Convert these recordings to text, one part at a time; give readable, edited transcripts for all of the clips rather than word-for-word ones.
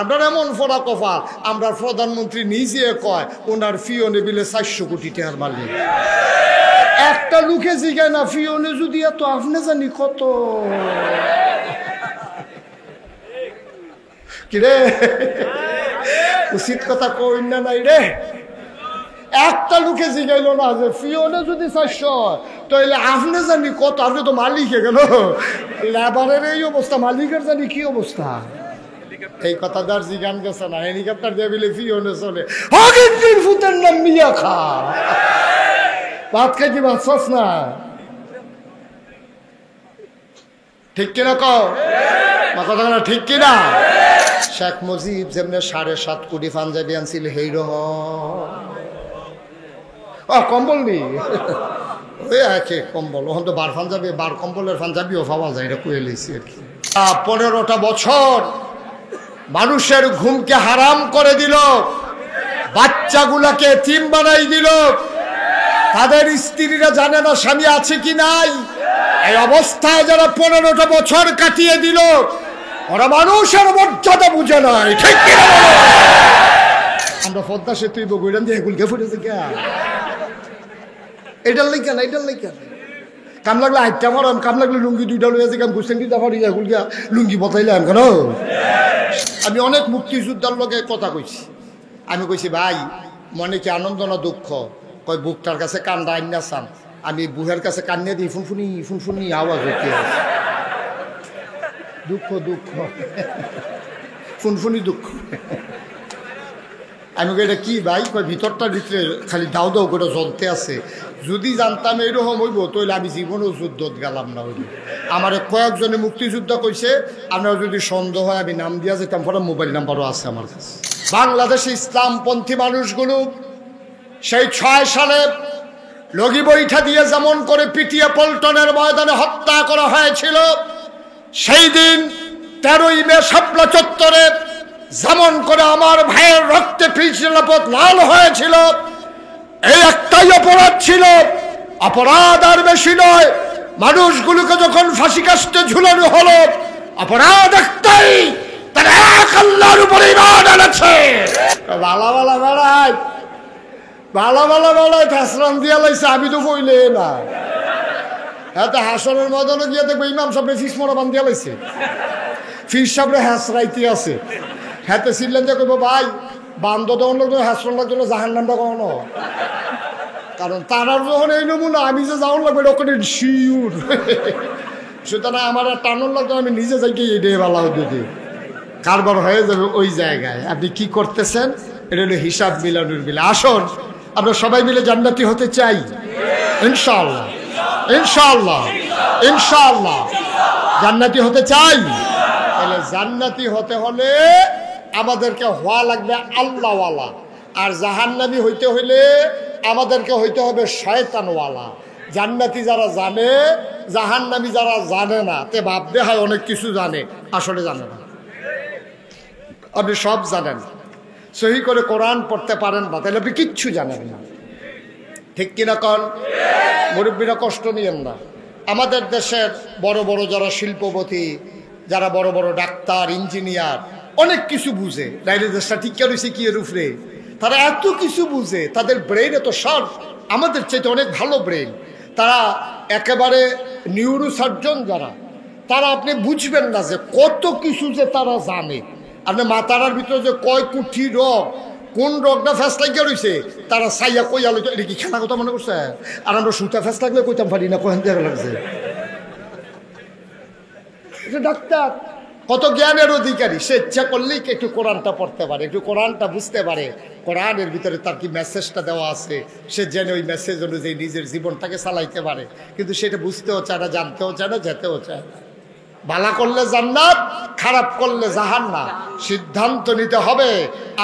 আপনার এমন ফোড়া কপাল, আমরা প্রধানমন্ত্রী নিজে কয় ওনার ফিওনে বিলে 400 কোটি টাকার মালিক। একটা লোকে জিগায় না ফিওনে যদি এত, আপনি জানি কত। কিরে উচিত কথা কই না নাই রে। একটা লোকে জিগাইল না যে ফিওনে যদি 400 তাহলে আপনি জানি কত। আপনি তো মালিকে গেল, লেবারের এই অবস্থা, মালিকের জানি কি অবস্থা। এই কথা যার জিগান গেছে না, হেলিকপ্টার দিয়ে বিলে ফিওনে চলে। হগিন ফুতের নাম মিয়া খা, ভাত খাইতে বাঁচছস না। ঠিক কিনা কও কথা না, ঠিক কিনা? শেখ মুজিব যেমনি 7.5 কোটি পাঞ্জাবি আনছিল হেই রহ। কম্বল নি ওই একে কম্বল, ওখান তো বার পাঞ্জাবি, বার কম্বলের পাঞ্জাবিও পাওয়া যায়, এটা কুয়ে লইছি আর কি। 15টা বছর মানুষের ঘুমকে হারাম করে দিল, বাচ্চাগুলাকে এতিম বানাই দিল, তাদের স্ত্রীরা জানে না স্বামী আছে কি নাই। এই অবস্থায় যারা 15টা বছর কাটিয়ে দিল, ওরা মানুষের মর্যাদা বুঝে নাই। ঠিক কিনা? আমরা পদ্মা সেতু বগুড়ান দিয়ে এগুলকে ফুটেছে কে? এটার লাই কেন, এটার লাই কেন? কাম লাগলে আটটা মারাম, কাম লাগলে লুঙ্গি 2টা লইয়া যে কাম ঘুষেন দিতে পারি, এগুলকে লুঙ্গি বতাইলাম কেন? আমি অনেক মুক্তিযোদ্ধার লোকে কথা কইছি। আমি কইছি ভাই মনে কি আনন্দ না দুঃখ? কয় বুকটার কাছে কান্দা আইনা চান। আমি বুহের কাছে কান্না দিই, ফুনফুনি ফুনফুনি আওয়াজ হচ্ছে, দুঃখ দুঃখ ফুনফুনি দুঃখ। আমি এটা কি ভাই? কয় ভিতরটার ভিতরে খালি দাও দাও করে জ্বলতে আছে। যদি জানতাম এইরকম হইব তাহলে আমি জীবনেও যুদ্ধত গেলাম না। হইল আমার কয়েকজনে মুক্তিযোদ্ধা কইছে, আপনারা যদি সন্দেহ হয় আমি নাম দিয়া যেতাম, পরে মোবাইল নাম্বারও আছে আমার কাছে। বাংলাদেশে ইসলামপন্থী মানুষগুলো সেই 6 সালে লগি বৈঠা দিয়ে যেমন করে পিটিয়ে পল্টনের ময়দানে হত্যা করা হয়েছিল, সেই দিন 13ই মে শাপলা চত্বরে যেমন করে আমার ভাইয়ের রক্তে ফিসলাপথ লাল হয়েছিল, এই একটাই অপরাধ ছিল। অপরাধ আর বেশি নয়। মানুষগুলোকে যখন ফাঁসি কাস্টে ঝুলানো হলো, অপরাধ একটাই, তার এক আল্লাহর উপরে ঈমান এনেছে। ভালা ভালা বেড়ায়, ভালা ভালা বেড়ায় ফেসরান দিয়া লাইছে, আমি তো বইলে না। হ্যাঁ তো হাসনের ময়দানে গিয়ে দেখবো ইমাম সাহেব ফিস মরা বান দিয়া লাইছে, ফিস সাহেবরে হ্যাঁসরাইতে আছে। হ্যাঁতে ছিলেন যে কইব ভাই বান্ধ তখন লাগতো, হ্যাঁসর লাগতো না, জাহান নামটা কখনো। কারণ তারার যখন এই নমুনা, আমি যে যাওয়ার লাগবে ওখানে শিউর। সুতরাং আমার আর টানোর লাগতো, আমি নিজে যাইকে এটাই ভালো হতে কারবার হয়ে যাবে ওই জায়গায়। আপনি কি করতেছেন এটা হলো হিসাব মিলানোর বিলে। আসুন আমরা সবাই মিলে জান্নাতি হতে চাই ইনশাআল্লাহ, ইনশাআল্লাহ, ইনশাআল্লাহ জান্নাতি হতে চাই। তাহলে জান্নাতি হতে হলে আমাদেরকে হওয়া লাগবে আল্লাহওয়ালা, আর জাহান্নামী হইতে হইলে আমাদেরকে হইতে হবে শয়তানওয়ালা। জান্নাতি যারা জানে, জাহান্নামী যারা জানে না, তে ভাবতে হয় অনেক কিছু জানে, আসলে জানে না। আপনি সব জানেন, সহি করে কোরআন পড়তে পারেন না, তাহলে আপনি কিচ্ছু জানেন না। ঠিক কিনা কন? মুরব্বীরা কষ্ট নিয়েন না। আমাদের দেশের বড় বড় যারা শিল্পপতি, যারা বড় বড় ডাক্তার, ইঞ্জিনিয়ার, অনেক কিছু বুঝে, নাইলে দেশটা ঠিক রয়েছে কি এর উপরে, তারা এত কিছু বুঝে, তাদের ব্রেন এত শার্প, আমাদের চাইতে অনেক ভালো ব্রেন। তারা একেবারে নিউরোসার্জন যারা, তারা আপনি বুঝবেন না যে কত কিছু যে তারা জানে। আপনি মাথার ভিতরে যে কয় কোটি রোগ, কোন রোগটা ফ্যাস লাগিয়ে রয়েছে, তারা সাইয়া কইয়া লইতো। এটা কি খেলা কথা মনে করছে? আর আমরা সুতা ফ্যাস লাগলে কইতাম পারি না, কোহেন দেখা লাগছে। এটা ডাক্তার কত জ্ঞানের অধিকারী, সে ইচ্ছা করলেই একটু কোরআনটা পড়তে পারে, একটু কোরআনটা বুঝতে পারে, কোরআনের ভিতরে তার কি মেসেজটা দেওয়া আছে, সে জেনে ওই মেসেজ অনুযায়ী নিজের জীবনটাকে চালাইতে পারে। কিন্তু সেটা বুঝতেও চায় না, জানতেও চায় না, যেতেও চায় না। ভালো করলে জান্নাত, খারাপ করলে জাহান্নাম। সিদ্ধান্ত নিতে হবে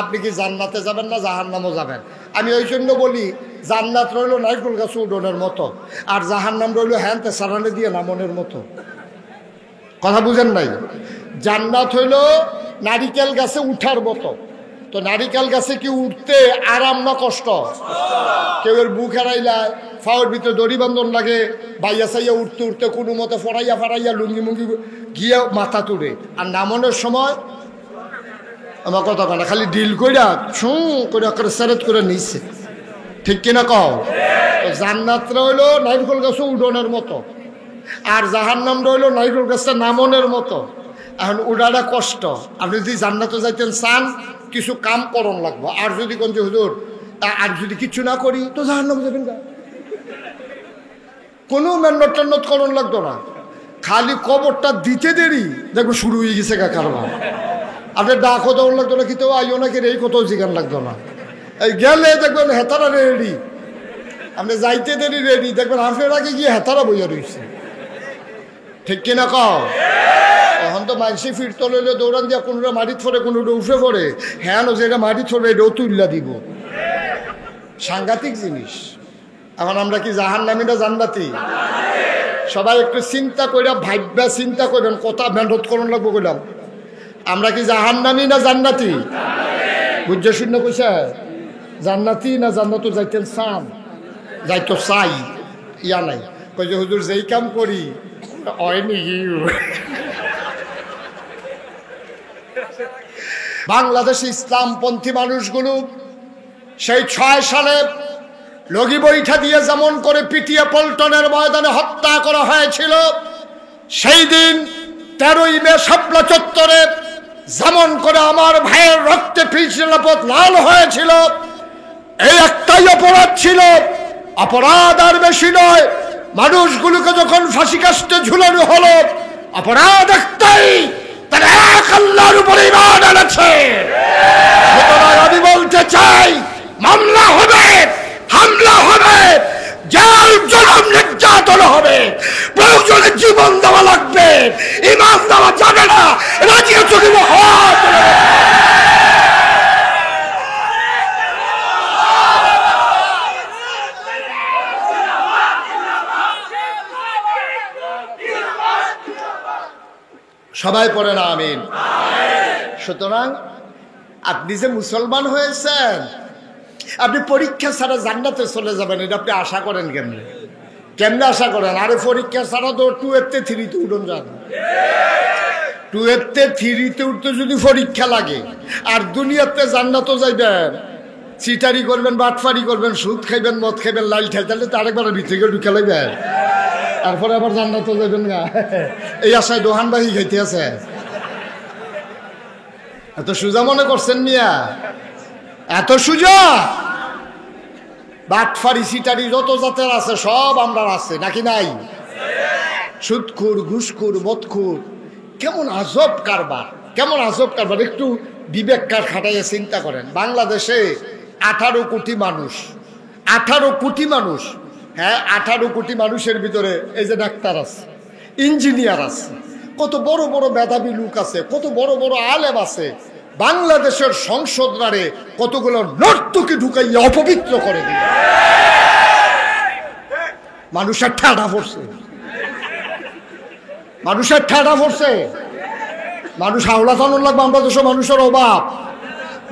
আপনি কি জান্নাতে যাবেন না জাহান্নামও যাবেন। আমি ওই জন্য বলি, জান্নাত রইল নারকেল গাছ উডনের মতো, আর জাহান্নাম রইল হ্যান্তে সারানে দিয়ে নামনের মতো। কথা বুঝেন নাই? জান্নাত হইল নারিকেল গাছে উঠার মতো। তো নারিকেল গাছে কি উঠতে আরাম না কষ্ট? কেউ এর বুক হারাইলায়, ফাওয়ার ভিতরে দড়ি বান্ধন লাগে, বাইয়া সাইয়া উঠতে উঠতে কোনো মতে ফরাইয়া ফারাইয়া লুঙ্গি মুঙ্গি গিয়ে মাথা তুলে, আর নামানোর সময় আমার কথা কয় না, খালি ডিল কইরা ছুঁ করে করে সেরেট করে নিচ্ছে, ঠিক কিনা কও? জান্নাতটা হইলো নারকেল গাছে উডনের মতো, আর জাহান্নামটা হইলো নারকেল গাছটা নামনের মতো। এখন উড়াটা কষ্ট। আপনি যদি জান্নাতে যাইতেন চান, কিছু কাম করণ লাগবো। আর যদি কোন যে হুজুর আর যদি কিছু না করি তো জাহান্নামে যাবেন না, কোনো মেহনত টেন্নত করণ লাগতো না, খালি কবরটা দিতে দেরি দেখবো শুরু হয়ে গেছে গা কারবার। আপনি ডাকও দেওয়ার লাগতো না, কিন্তু আইও নাকি এই কত জিগান লাগতো না, এই গেলে দেখবেন হেতারা রেডি, আপনি যাইতে দেরি রেডি, দেখবেন আপনার আগে গিয়ে হেতারা বইয়া রয়েছে, ঠিক কিনা কও? এখন তো মানুষে ফিরতে লইলে দৌড়ান দিয়া কোনোটা মাটিত ফোরে কোনোটা উঠে পড়ে, হ্যাঁ যেটা মাটিত ফোরবে এটাও তুল্লা দিব, সাংঘাতিক জিনিস। এখন আমরা কি জাহান্নামী না জান্নাতি? সবাই একটু চিন্তা কইরা ভাববা চিন্তা করবেন, কথা মেহনত করুন লাগবো কইলাম। আমরা কি জাহান্নামী না জান্নাতি? বুঝছে শূন্য কইছে জান্নাতি না জান্নাতও যাইতেন চান, যাইতো চাই ইয়া নাই, কই যে হুজুর যেই কাম করি হয়নি। বাংলাদেশে ইসলামপন্থী মানুষগুলো সেই 6 সালে লগি বৈঠা দিয়ে যেমন করে পিটিয়ে পল্টনের ময়দানে হত্যা করা হয়েছিল, সেই দিন 13ই মে শাপলা চত্বরে যেমন করে আমার ভাইয়ের রক্তে পিছলাপথ লাল হয়েছিল, এই একটাই অপরাধ ছিল, অপরাধ আর বেশি নয়। মানুষগুলোকে যখন ফাঁসি কাস্টে ঝুলানো হলো, অপরাধ একটাই, তারা এক আল্লাহর উপরে ঈমান এনেছে। সুতরাং আমি বলতে চাই, মামলা হবে, হামলা হবে, জেল জুলুম নির্যাতন হবে, প্রয়োজনে জীবন দেওয়া লাগবে, ঈমান দেওয়া যাবে না। রাজি আছো কি? সবাই পড়ে না আমিন। সুতরাং আপনি যে মুসলমান হয়েছেন, আপনি পরীক্ষা ছাড়া জান্নাতে চলে যাবেন, এটা আপনি আশা করেন কেমনে? কেমনে আশা করেন? আরে পরীক্ষা ছাড়া তো 2-3 তে উঠুন যান, 2-3 উঠতে যদি পরীক্ষা লাগে, আর দুনিয়াতে জান্নাতও যাইবেন, চিটারি করবেন, বাটফারি করবেন, সুদ খাইবেন, মদ খাইবেন, লাইল খাই, তাহলে তো আরেকবার ভিতরে ঢুকে লাইবেন, তারপরে আবার জান্নাতও যাইবেন না। এই আশায় দোহানবাহি খাইতে আছে। এত সুজা মনে করছেন মিয়া? এত সুজা? বাটফারি চিটারি যত জাতের আছে সব আমরা আছে নাকি নাই? সুদখুর, ঘুষখুর, মদখুর, কেমন আজব কারবার, কেমন আজব কারবার। একটু বিবেক খাটাইয়া চিন্তা করেন, বাংলাদেশে 18 কোটি মানুষ, 18 কোটি মানুষ, হ্যাঁ 18 কোটি মানুষের ভিতরে এই যে ডাক্তার আছে, ইঞ্জিনিয়ার আছে, কত বড় বড় মেধাবী লোক আছে, কত বড় বড় আলেম আছে। বাংলাদেশের সংসদরারে কতগুলো নর্তকী ঢুকাইয়া অপবিত্র করে দিয়ে মানুষের ঠাডা পড়ছে, মানুষের ঠাডা পড়ছে। মানুষ হাওলা থানোর লাগবে, আমরা দেশের মানুষের অভাব,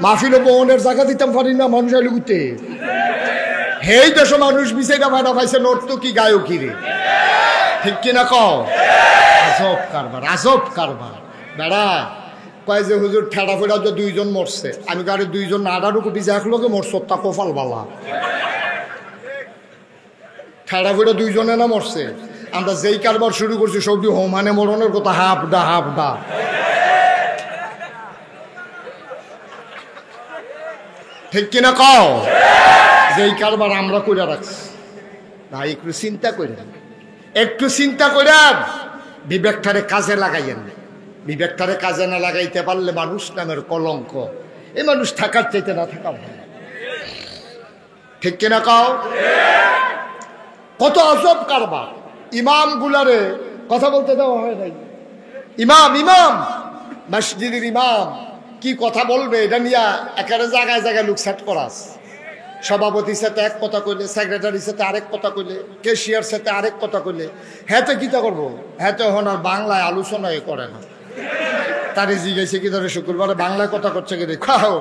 মাহফিল বহনের জায়গা দিতাম পারি না, মানুষ আইলে উঠতে হেই দেশ মানুষ বিচাইটা ভাইটা পাইছে নর্তকী গায়কী রে, ঠিক কিনা কও? আজব কারবার, আজব কারবার। বেড়া কয় যে হুজুর ঠেড়া ফেড়া যে 2 জন মরছে, আমি গাড়ি 2 জন 18 কোটি যে একলোকে মরছ, তা কপাল বালা। ঠেড়া ফেড়া 2 জনে না মরছে, আমরা যেই কারবার শুরু করছি সবটি হোমানে মরণের কথা, হাফডা হাফডা। ঠিক কিনা কও? যেই কারবার আমরা করে রাখছি ভাই, একটু চিন্তা করেন, একটু চিন্তা করেন, বিবেকটারে কাজে লাগাইয়েন। বিবেকটারে কাজে না লাগাইতে পারলে মানুষ নামের কলঙ্ক, এই মানুষ থাকার চাইতে না থাকা ভালো, ঠিক কিনা কও? কত আজব কারবার। ইমাম গুলারে কথা বলতে দেওয়া হয় নাই। ইমাম ইমাম মসজিদের ইমাম কি কথা বলবে এটা নিয়ে একেবারে জায়গায় জায়গায় লোক সেট করাস। সভাপতির সাথে এক কথা কইলে, সেক্রেটারির সাথে আরেক কথা কইলে, ক্যাশিয়ার সাথে আরেক কথা কইলে, হ্যাঁ তো কিতা করবো, হ্যাঁ তো এখন আর বাংলায় আলোচনায় করে না। তারে জিজ্ঞাসা কি ধরে শুক্রবারে বাংলায় কথা করছে কি দেখাও,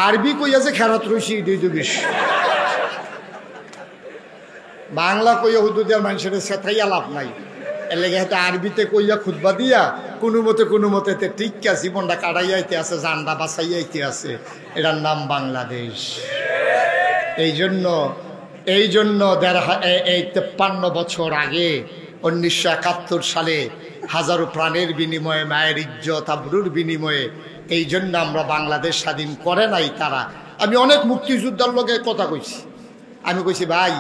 আরবি কইয়াছে খেরাত রইছি 220, বাংলা কইয়া হুদু দেওয়ার মানুষের সেটাই লাভ নাই। এর লেগে হয়তো আরবিতে কইয়া খুতবা দিয়া কোনো মতে টিক্কা জীবনটা কাটাইয়াইতে আছে, জানটা বাঁচাইয়াইতে আছে। এটার নাম বাংলাদেশ। এই জন্য 53 বছর আগে 1971 সালে হাজারো প্রাণের বিনিময়ে, মায়ের ইজ্জত আবরুর বিনিময়ে, এই জন্য আমরা বাংলাদেশ স্বাধীন করে নাই তারা। আমি অনেক মুক্তিযোদ্ধার লোকে কথা কইছি। আমি কইছি ভাই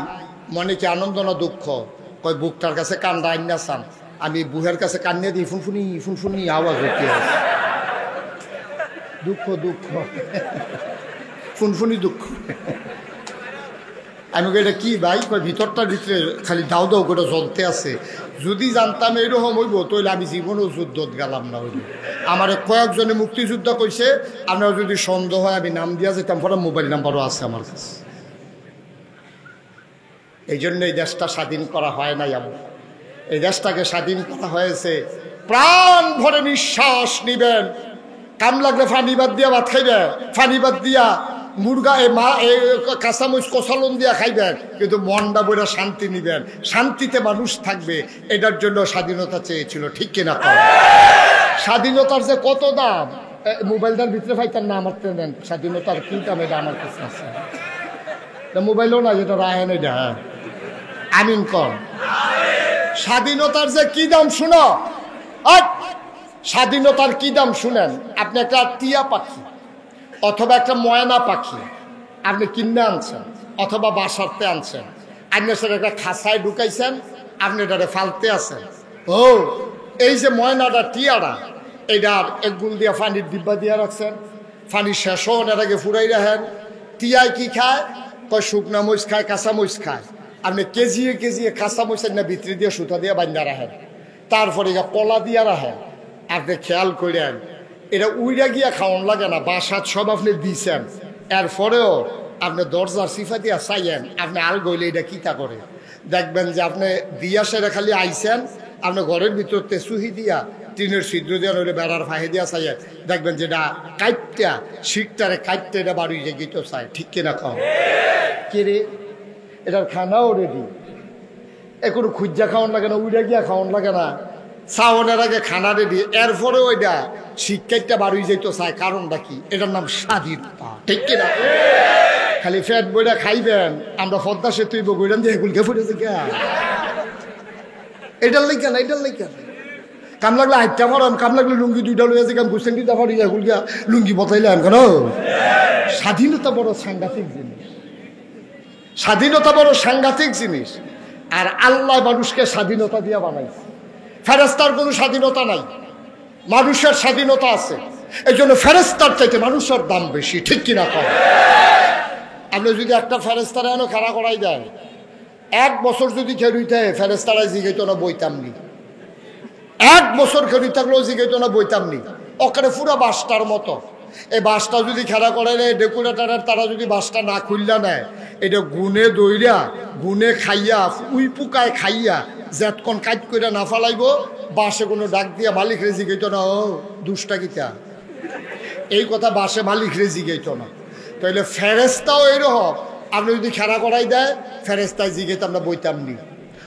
মনে কি আনন্দ না দুঃখ? কয় বুকটার কাছে কান্দা আইনা চান। আমি বুহের কাছে কান্না দিই, ফুনফুনি আওয়াজ হতে আছে। দুঃখ ফুনফুনি দুঃখ। আমি এটা কি ভাই? কয় ভিতরটার ভিতরে খালি দাও করে জ্বলতে আছে। যদি জানতাম এইরকম হইব তাহলে আমি জীবনেও যুদ্ধত গেলাম না। হইব আমার কয়েকজনে মুক্তিযোদ্ধা কইছে, আপনার যদি সন্দেহ হয় আমি নাম দিয়া যেতাম, পরে মোবাইল নাম্বারও আছে আমার কাছে। এই জন্য এই দেশটা স্বাধীন করা হয় নাই। এই দেশটাকে স্বাধীন করা হয়েছে। প্রাণ ভরে নিঃশ্বাস নিবেন, কাম লাগলে ফানিবাদ দিয়া ভাত খাইবেন, ফানিবাদ দিয়া মুরগা কাঁচামরিচ কষালন দিয়া খাইবেন, কিন্তু মনটা বইরা শান্তি নিবেন। শান্তিতে মানুষ থাকবে। এটার জন্য স্বাধীনতা চেয়েছিল, ঠিক কিনা? স্বাধীনতার যে কত দাম, মোবাইলটার ভিতরে ফাইতার না আমার নেন। স্বাধীনতার কি দাম এটা আমার কাছে আছে। মোবাইলও না, যেটা রায়ন, এটা আমিন কর। স্বাধীনতার যে কি দাম শুনো, স্বাধীনতার কি দাম শুনেন। আপনি একটা টিয়া পাখি অথবা একটা ময়না পাখি আপনি কিনে আনছেন অথবা বাসাতে আনছেন, আপনি সেটা একটা খাঁচায় ঢুকাইছেন, আপনি এটারে ফালতে আছেন। ও এই যে ময়নাটা টিয়ারা, এইটার এক গুল দিয়া পানির ডিব্বা দিয়া রাখছেন, পানি শেষ হওয়ার আগে ফুরাই রাখেন। টিয়ায় কি খায়? কয় শুকনা মরিচ খায়, কাঁচা মরিচ খায়। আপনি কেজিয়ে কাঁচা মরিচের না ভিতরে দিয়ে সুতা দিয়ে বান্ধা রাখেন, তারপরে কলা দিয়া রাখেন। আপনি খেয়াল করেন এটা উইরা গিয়া খাওয়ান লাগে না, বাসাত সব আপনি দিছেন, এরপরেও আপনি দরজার সিফা দিয়া চাইয়েন, আপনি আল গইলে এটা কিতা করে দেখবেন যে আপনি দিয়া সেটা খালি আইছেন, আপনি ঘরের ভিতর তেসুহি দিয়া টিনের ছিদ্র দিয়া নইলে বেড়ার ফাহে দিয়া চাইয়েন, দেখবেন যেটা কাইটটা শিকটারে কাইটটা এটা বাড়ি যে গিয়ে তো চাই, ঠিক কিনা? খাও কে রে, এটার খানাও রেডি, কোনো খুঁজা খাওয়ান লাগে না, উইরা গিয়া খাওয়ান লাগে না, চাওয়ানের আগে খানা রেডি, এরপরেও ওইটা শিক্ষাটা বাড়ি যাইতো চায়। কারণটা কি? এটার নাম স্বাধীনতা, ঠিক কিনা? খালি ফ্যাট বইটা খাইবেন, আমরা পদ্মা সেতু বইরান দিয়ে এগুলকে ফুটেছে কে? এটার লাই কেন? কাম লাগলে আটটা মারাম, কাম লাগলে লুঙ্গি দুইটা লইয়া যে কাম গুছেন দিতে পারি, এগুলকে লুঙ্গি বতাইলাম কেন? স্বাধীনতা বড় সাংঘাতিক জিনিস, স্বাধীনতা বড় সাংঘাতিক জিনিস। আর আল্লাহ মানুষকে স্বাধীনতা দিয়া বানাইছে। ফেরেস্তার কোনো স্বাধীনতা নাই, মানুষের স্বাধীনতা আছে। এই জন্য ফেরেস্তার চাইতে মানুষের দাম বেশি, ঠিক কিনা? কম। আপনি যদি একটা ফেরেস্তারা এনে খাড়া করাই দেন, 1 বছর যদি খেলুইতে ফেরেস্তারা জিগাইতো না বইতাম নি, 1 বছর খেলুই থাকলেও জিগাইতো না বইতাম নি। ওখানে পুরো বাসটার মতো, এই বাসটা যদি খেলা করে নেয় ডেকোরেটারের, তারা যদি বাসটা না খুললা নেয়, এটা গুনে দইরা গুনে খাইয়া উই পুকায় খাইয়া যেতক্ষণ কাজ করে না ফালাইব, বাসে কোনো ডাক দিয়া মালিক রে জিগাইতো না, ও দুষ্টা গীতা, এই কথা বাসে মালিক রে জিগাইতো না। তাইলে ফেরেস্তাও এইরকম, আপনি যদি খেলা করাই দেয়, ফেরেস্তায় জিগাইতাম না বইতাম নি,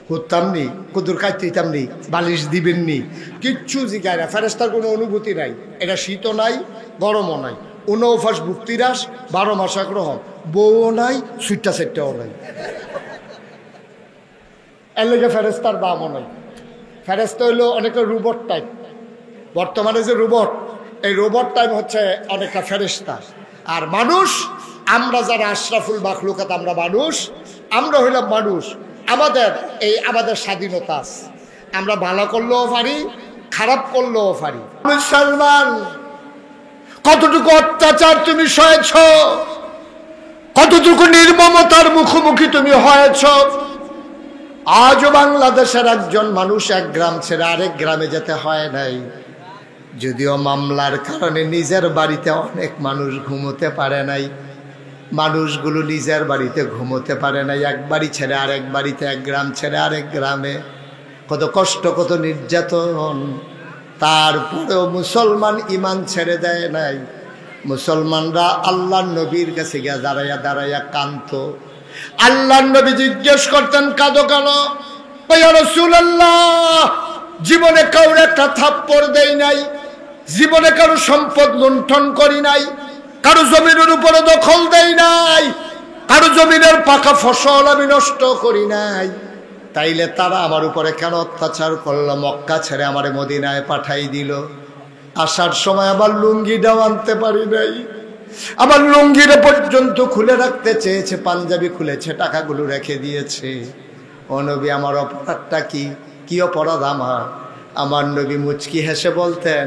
হতাম নি, কুদুর কাটতে দিতাম নি, বালিশ দিবেন নি, কিচ্ছু জিগায় না। ফেরেস্তার কোনো অনুভূতি নাই, এটা শীতও নাই গরমও নাই, 49 ভুক্তিরাস, 12 মাস একরকম, বউও নাই, সুইটটা সেটটাও নাই। এর লেগে ফেরেস্তার দামও নাই। ফেরেস্তা হইলো অনেকটা রোবট টাইপ। বর্তমানে যে রোবট, এই রোবট টাইপ হচ্ছে অনেকটা ফেরেস্তা। আর মানুষ, আমরা যারা আশরাফুল মাখলুকাত, আমরা মানুষ, আমরা হইলাম মানুষ। আমাদের স্বাধীনতা আছে, আমরা ভালো করলেও পারি, খারাপ করলেও পারি। মুসলমান, কতটুকু অত্যাচার তুমি সয়েছ, কতটুকু নির্মমতার মুখোমুখি তুমি হয়েছ। আজও বাংলাদেশের একজন মানুষ এক গ্রাম ছেড়ে আরেক গ্রামে যেতে হয় নাই, যদিও মামলার কারণে নিজের বাড়িতে অনেক মানুষ ঘুমোতে পারে নাই। মানুষগুলো নিজের বাড়িতে ঘুমোতে পারে নাই, এক বাড়ি ছেড়ে আরেক বাড়িতে, এক গ্রাম ছেড়ে আরেক গ্রামে, কত কষ্ট, কত নির্যাতন। তারপরেও মুসলমান ইমান ছেড়ে দেয় নাই। মুসলমানরা আল্লাহর নবীর কাছে গিয়া দাঁড়াইয়া কাঁদত। আল্লাহর নবী জিজ্ঞেস করতেন, কাঁদো কেন? ইয়া রাসূলুল্লাহ, জীবনে কাউরে একটা থাপ্পড় দেই নাই, জীবনে কারো সম্পদ লুণ্ঠন করি নাই, কারো জমিনের উপরে দখল দেই নাই, কারো জমিনের পাকা ফসল আমি নষ্ট করি নাই। তাইলে তারা আমার উপরে কেন অত্যাচার করলো? মক্কা ছেড়ে আমারে মদিনায় পাঠাই দিল। আসার সময় আমার লুঙ্গিটাও আনতে পারি নাই, আমার লুঙ্গিটা পর্যন্ত খুলে রাখতে চেয়েছে, পাঞ্জাবি খুলেছে, টাকাগুলো রেখে দিয়েছে। ও নবী, আমার অপরাধটা কি? কি অপরাধ আমার? আমার নবী মুচকি হেসে বলতেন,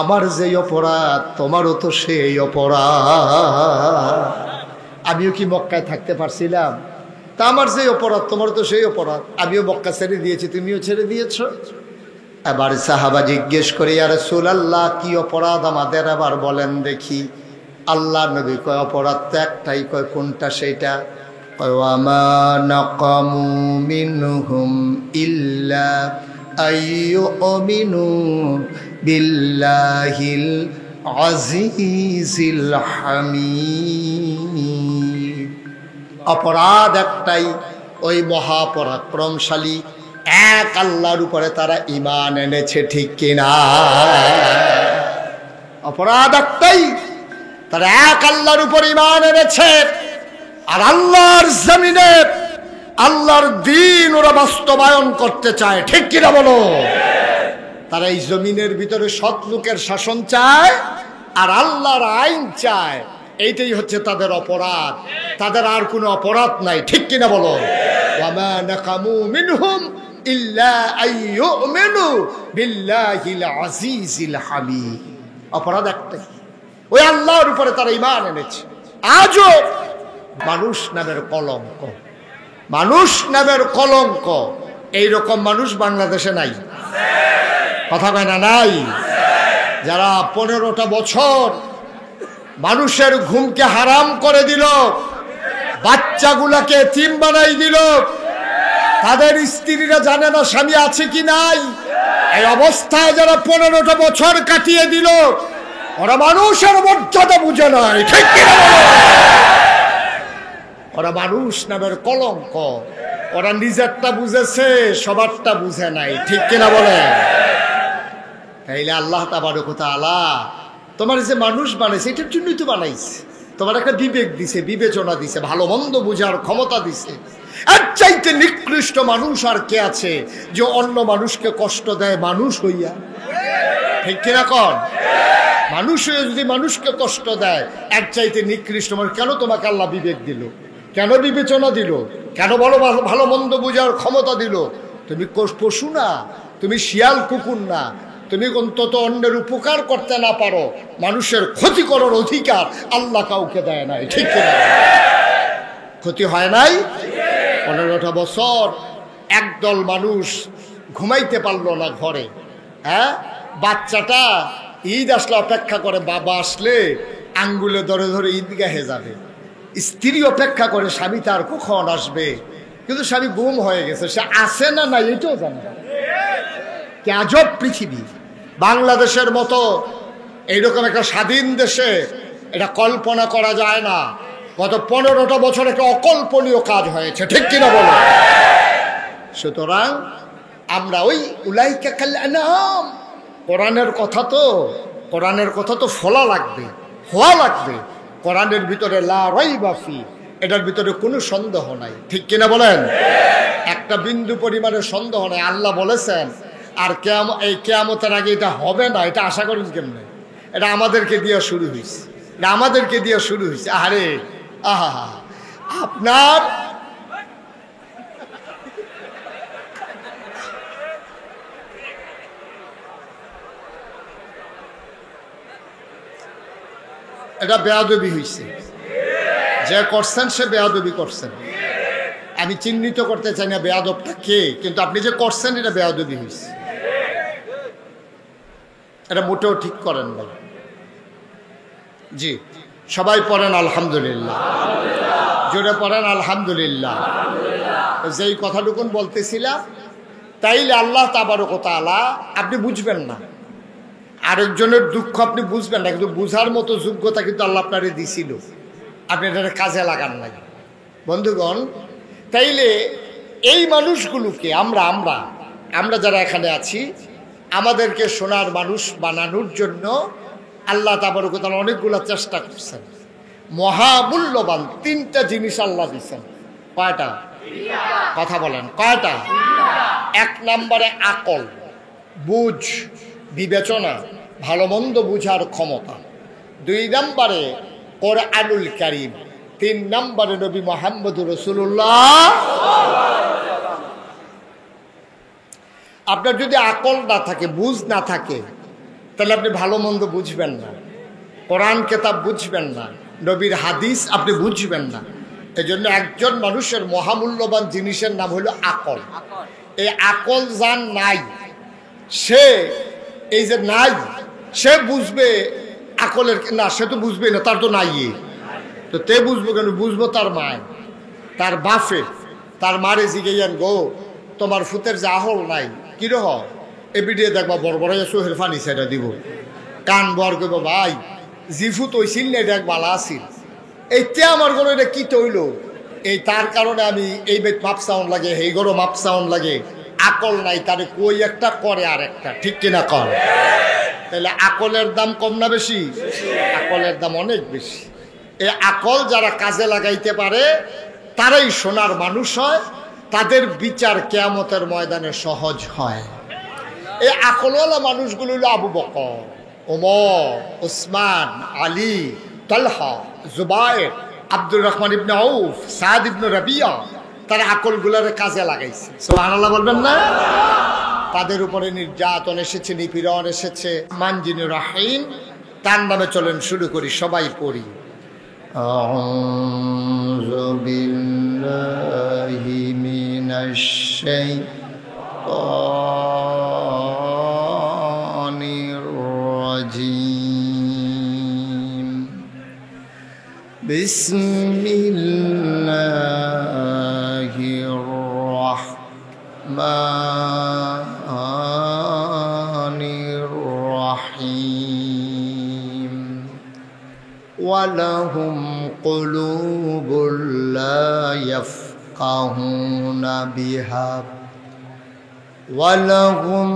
আমার যে অপরাধ তোমারও তো সেই অপরাধ। আমিও কি মক্কায় থাকতে পারছিলাম? তা আমার যে অপরাধ তোমারও তো সেই অপরাধ। আমিও মক্কা ছেড়ে দিয়েছি, তুমিও ছেড়ে দিয়েছ। এবার সাহাবা জিজ্ঞেস করে, ইয়া রাসূলুল্লাহ, কি অপরাধ আমাদের আবার বলেন দেখি। আল্লাহ নবী কয়, অপরাধ তো একটাই। কয়, কোনটা সেইটা? ওয়ামা নাকামু মিনহুম ইল্লা আইয়ুমিনু বিল্লাহিল আজিজিল হামিদ। অপরাধ একটাই, ওই মহাপরাক্রমশালী এক আল্লাহর উপরে তারা ঈমান এনেছে, ঠিক কিনা? অপরাধ একটাই, তারা এক আল্লাহর উপর ঈমান এনেছে। আর আল্লাহর জমিনে আল্লাহর দ্বীন ওরা বাস্তবায়ন করতে চায়, ঠিক কিনা বলো? তারা এই জমিনের ভিতরে সৎ লোকের শাসন চায় আর আল্লাহর আইন চায়। এইটাই হচ্ছে তাদের অপরাধ, তাদের আর কোনো অপরাধ নাই, ঠিক কিনা বলো? ওয়ামা নাকামু মিনহুম ইল্লা আইয়ুমিনু বিল্লাহিল আজিজিল হামিদ। অপরাধ একটাই, ওই আল্লাহর উপরে তারা ঈমান এনেছে। আজও মানুষ নামের কলঙ্ক, মানুষ নামের কলঙ্ক, এইরকম মানুষ বাংলাদেশে নাই। কথা কয় না? নাই। যারা 15টা বছর মানুষের ঘুমকে হারাম করে দিল, বাচ্চাগুলাকে এতিম বানাই দিল, তাদের স্ত্রীরা জানে না স্বামী আছে কি নাই, এই অবস্থায় যারা 15টা বছর কাটিয়ে দিল, ওরা মানুষের মর্যাদা বুঝে নাই, ঠিক কিনা? ওরা মানুষ নামের কলঙ্ক। ওরা নিজেরটা বুঝেছে, সবারটা বুঝে নাই, ঠিক কিনা বলে? তাইলে আল্লাহ তাবারক ওয়া তাআলা তোমার যে মানুষ বানাইছে, এটার জন্যই তো বানাইছে। তোমার একটা বিবেক দিছে, বিবেচনা দিছে, ভালো মন্দ বুঝার ক্ষমতা দিছে। এর চাইতে নিকৃষ্ট মানুষ আর কে আছে যে অন্য মানুষকে কষ্ট দেয় মানুষ হইয়া? ঠিক কিনা কন? মানুষ হয়ে যদি মানুষকে কষ্ট দেয়, এর চাইতে নিকৃষ্ট মানুষ। কেন তোমাকে আল্লাহ বিবেক দিল? কেন বিবেচনা দিল? কেন বলো ভালো মন্দ বুঝার ক্ষমতা দিল? তুমি পশু না, তুমি শিয়াল কুকুর না, তুমি অন্তত অন্যের উপকার করতে না পারো, মানুষের ক্ষতি করার অধিকার আল্লাহ কাউকে দেয় নাই, ঠিক কিনা? ক্ষতি হয় নাই? 15টা বছর একদল মানুষ ঘুমাইতে পারলো না ঘরে। হ্যাঁ, বাচ্চাটা ঈদ আসলে অপেক্ষা করে, বাবা আসলে আঙ্গুলে ধরে ধরে ঈদগাহে যাবে। স্ত্রী অপেক্ষা করে স্বামী তার কখন আসবে, কিন্তু স্বামী গুম হয়ে গেছে, সে আসে না না এটাও জানে না। কি আজব পৃথিবী! বাংলাদেশের মতো এইরকম একটা স্বাধীন দেশে এটা কল্পনা করা যায় না। গত 15টা বছর একটা অকল্পনীয় কাজ হয়েছে, ঠিক কিনা বলো? সুতরাং আমরা ওই উলাইকা কাল আনআম, কোরআনের কথা তো ফলা লাগবে, হওয়া লাগবে। কোরআনের ভিতরে লা রাইবা ফি, এটার ভিতরে কোনো সন্দেহ নাই, ঠিক কিনা বলেন? একটা বিন্দু পরিমাণের সন্দেহ নাই। আল্লাহ বলেছেন, আর এই কিয়ামতের আগে এটা হবে না, এটা আশা করেন কেমনে? এটা আমাদেরকে দিয়ে শুরু হয়েছে, এটা আমাদেরকে দিয়ে শুরু হয়েছে। আরে আহা, আপনার এটা বেয়াদবি হয়েছে। যে করছেন সে বেয়াদবি করছেন। আমি চিহ্নিত করতে চাই না বেয়াদবটা কে, কিন্তু আপনি যে করছেন এটা বেয়াদবি হয়েছে। এটা মোটেও ঠিক করেন না। জি, সবাই পড়েন আলহামদুলিল্লাহ, জোরে পড়েন আলহামদুলিল্লাহ। যেই কথাটুকুন বলতেছিলাম, তাইলে আল্লাহ তাবারক ওয়া তাআলা আপনি বুঝবেন না, আরেকজনের দুঃখ আপনি বুঝবেন না, কিন্তু বুঝার মতো যোগ্যতা কিন্তু আল্লাহ আপনারে দিছিল, আপনি এটা কাজে লাগান নাই। বন্ধুগণ, তাইলে এই মানুষগুলোকে আমরা আমরা যারা এখানে আছি আমাদেরকে সোনার মানুষ বানানোর জন্য আল্লাহ তাবারক ওয়া তাআলা অনেকগুলো চেষ্টা করছেন। মহামূল্যবান 3টা জিনিস আল্লাহ দিচ্ছেন। কয়টা? কথা বলেন, কয়টা? 1 নম্বরে আকল, বুঝ, বিবেচনা, ভালো মন্দ বুঝার ক্ষমতা। 2 নম্বরে কোরআনুল কারীম। 3 নম্বরে নবী মুহাম্মদুর রাসূলুল্লাহ। আপনার যদি আকল না থাকে, বুঝ না থাকে, তাহলে আপনি ভালো মন্দ বুঝবেন না, কোরআন কিতাব বুঝবেন না, নবীর হাদিস আপনি বুঝবেন না। এজন্য একজন মানুষের মহামূল্যবান জিনিসের নাম হলো আকল। এই আকল যার নাই, সে এই যে নাই, সে বুঝবে আকলের না, সে তো বুঝবে না, তার তো নাই। তো তে বুঝবো কেন? বুঝবো তার মায়, তার বাপে, তার মারে জিগেইয়ান গো তোমার ফুতের যে আহল নাই কিরহ এবিডিয়ে দেখবা বড় বড় সোহের ফানি সেটা দিব, কান বর করবো ভাই জিফু তৈছিল না, এটা এক বালা আসিল, এইতে আমার গরো এটা কি তৈল, এই তার কারণে আমি এই বেদ মাপ সাউন্ড লাগে, এই গরো মাপ সাউন্ড লাগে। আকল নাই, তারে কই একটা করে আর একটা, ঠিক কিনা কর? তাহলে আকলের দাম কম না বেশি? আকলের দাম অনেক বেশি। এই আকল যারা কাজে লাগাইতে পারে তারাই সোনার মানুষ হয়, তাদের বিচার কিয়ামতের ময়দানে সহজ হয়। এই আকলওয়ালা মানুষগুলো হলো আবু বকর, ওমর, ওসমান, আলী, তালহা, জুবায়ের, আব্দুর রহমান ইবনে আউফ, সাদ ইবনে রাবিয়া। তারা আকলগুলোর কাজে লাগাইছে। সুবহানাল্লাহ বলবেন না? তাদের উপরে নির্যাতন এসেছে, নিপীড়ন এসেছে। মানজিনুর রাহিম, তার নামে চলেন শুরু করি, সবাই পড়ি। আউযু বিল্লাহি মিনাশ শাইতানির রাজীম। বিসমিল্লাহির রাহমানির রাহিম। ওয়ালাহুম কুলুবুল লা ইয়াফকাহুনা বিহা ওয়ালাহুম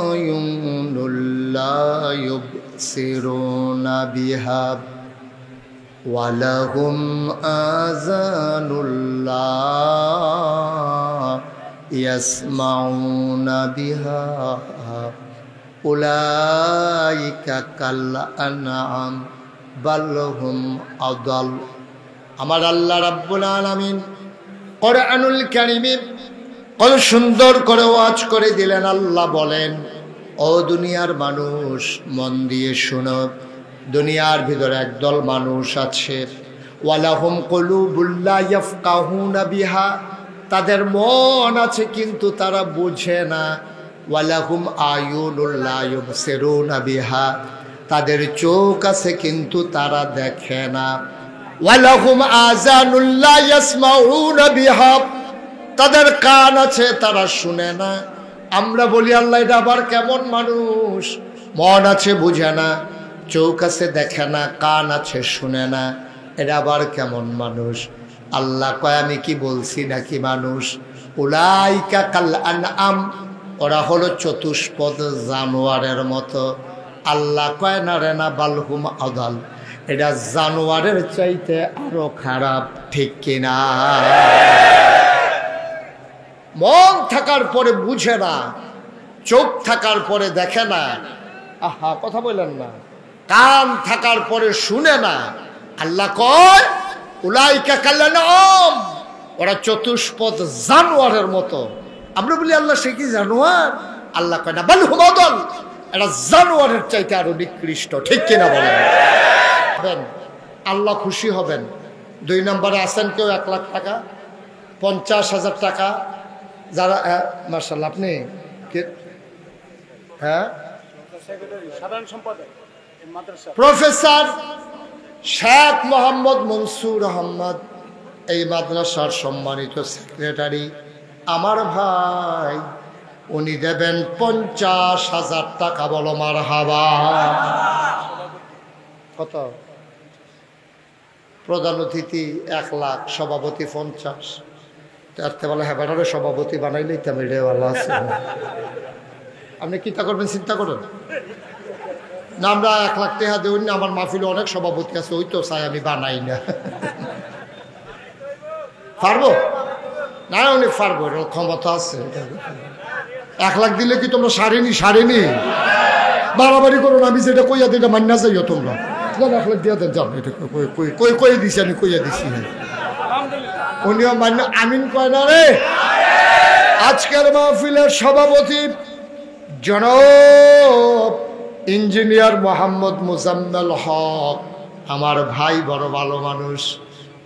আয়ুনুল লা ইউবসিরুনা বিহা ওয়ালাহুম আযানুল লা ইয়াসমাউনা বিহা উলাইকা কাল আনআম বাল হুম আদাল। আমার আল্লাহ রাব্বুল আলামিন কোরআনুল কারীমে কত সুন্দর করে ওয়াজ করে দিলেন। আল্লাহ বলেন, ও দুনিয়ার মানুষ মন দিয়ে শোনো, দুনিয়ার ভিতরে একদল মানুষ আছে, ওয়ালাহুম কুলুবুল লা ইয়াফকাহুনা বিহা, তাদের মন আছে কিন্তু তারা বুঝে না। ওয়ালাহুম আয়ুনুল লা ইউবসিরুনা বিহা, তাদের চোখ আছে কিন্তু তারা দেখে না। ওয়ালাহুম আযানুল লা ইয়াসমাউনা বিহা, তাদের কান আছে তারা শুনে না। আমরা বলি আল্লাহ এটা আবার কেমন মানুষ? মন আছে বুঝে না, চোখ আছে দেখে না, কান আছে শুনে না, এটা আবার কেমন মানুষ? আল্লাহ কয় আমি কি বলছি নাকি মানুষ? উলাইকা কাল আনআম, ওরা হলো চতুষ্পদ জানোয়ারের মতো। আল্লাহ কয় না রে না, বালহুম আদাল, এটা জানোয়ারের চাইতে আরো খারাপ, ঠিক কিনা? মন থাকার পরে বুঝে না, চোখ থাকার পরে দেখে না, আহা কথা বললেন না, কান থাকার পরে শুনে না। আল্লাহ কয় উলাইকা কাল আনআম, ওরা চতুষ্পদ জানোয়ারের মতো। আমরা বলি আল্লাহ সে কি জানোয়ার? আল্লাহ কয় না, বালহুম আদাল, এটা জানোয়ারের চাইতে আরো নিকৃষ্ট, ঠিক কিনা বলেন? আল্লাহ খুশি হবেন। 2 নম্বরে আছেন কেউ 1 লাখ টাকা, 50,000 টাকা, যারা মাশাআল্লাহ আপনি হ্যাঁ প্রফেসর শেখ মোহাম্মদ মনসুর আহমদ, এই মাদ্রাসার সম্মানিত সেক্রেটারি, আমার ভাই, উনি দেবেন 50,000 টাকা। বলো মারহাবা। কত? প্রধান অতিথি 1 লাখ, সভাপতি 50, তারতে বলে হ্যাঁ বেটারে সভাপতি বানাইলেই তো আমি ভালো আছে। আপনি কি তা করবেন চিন্তা করেন না, আমরা 1 লাখ টাকা দেউন না, আমার মাহফিলে অনেক সভাপতি আছে, ওই তো চাই আমি বানাই না। পারবো না, উনি পারবো, এর ক্ষমতা আছে। 1 লাখ দিলে কি তোমরা সারেনি বাড়াবাড়ি করো না, আমি যেটা কইয়া দিই এটা মান্না যাইও তোমরা। 1 লাখ দিয়ে দেন, যাও, এটা কই দিছি, আমি কইয়া দিছি। উনিও মান্য আমিন কয় না রে। আজকের মাহফিলের সভাপতি জনাব ইঞ্জিনিয়ার মোহাম্মদ মুজাম্মেল হক, আমার ভাই, বড় ভালো মানুষ,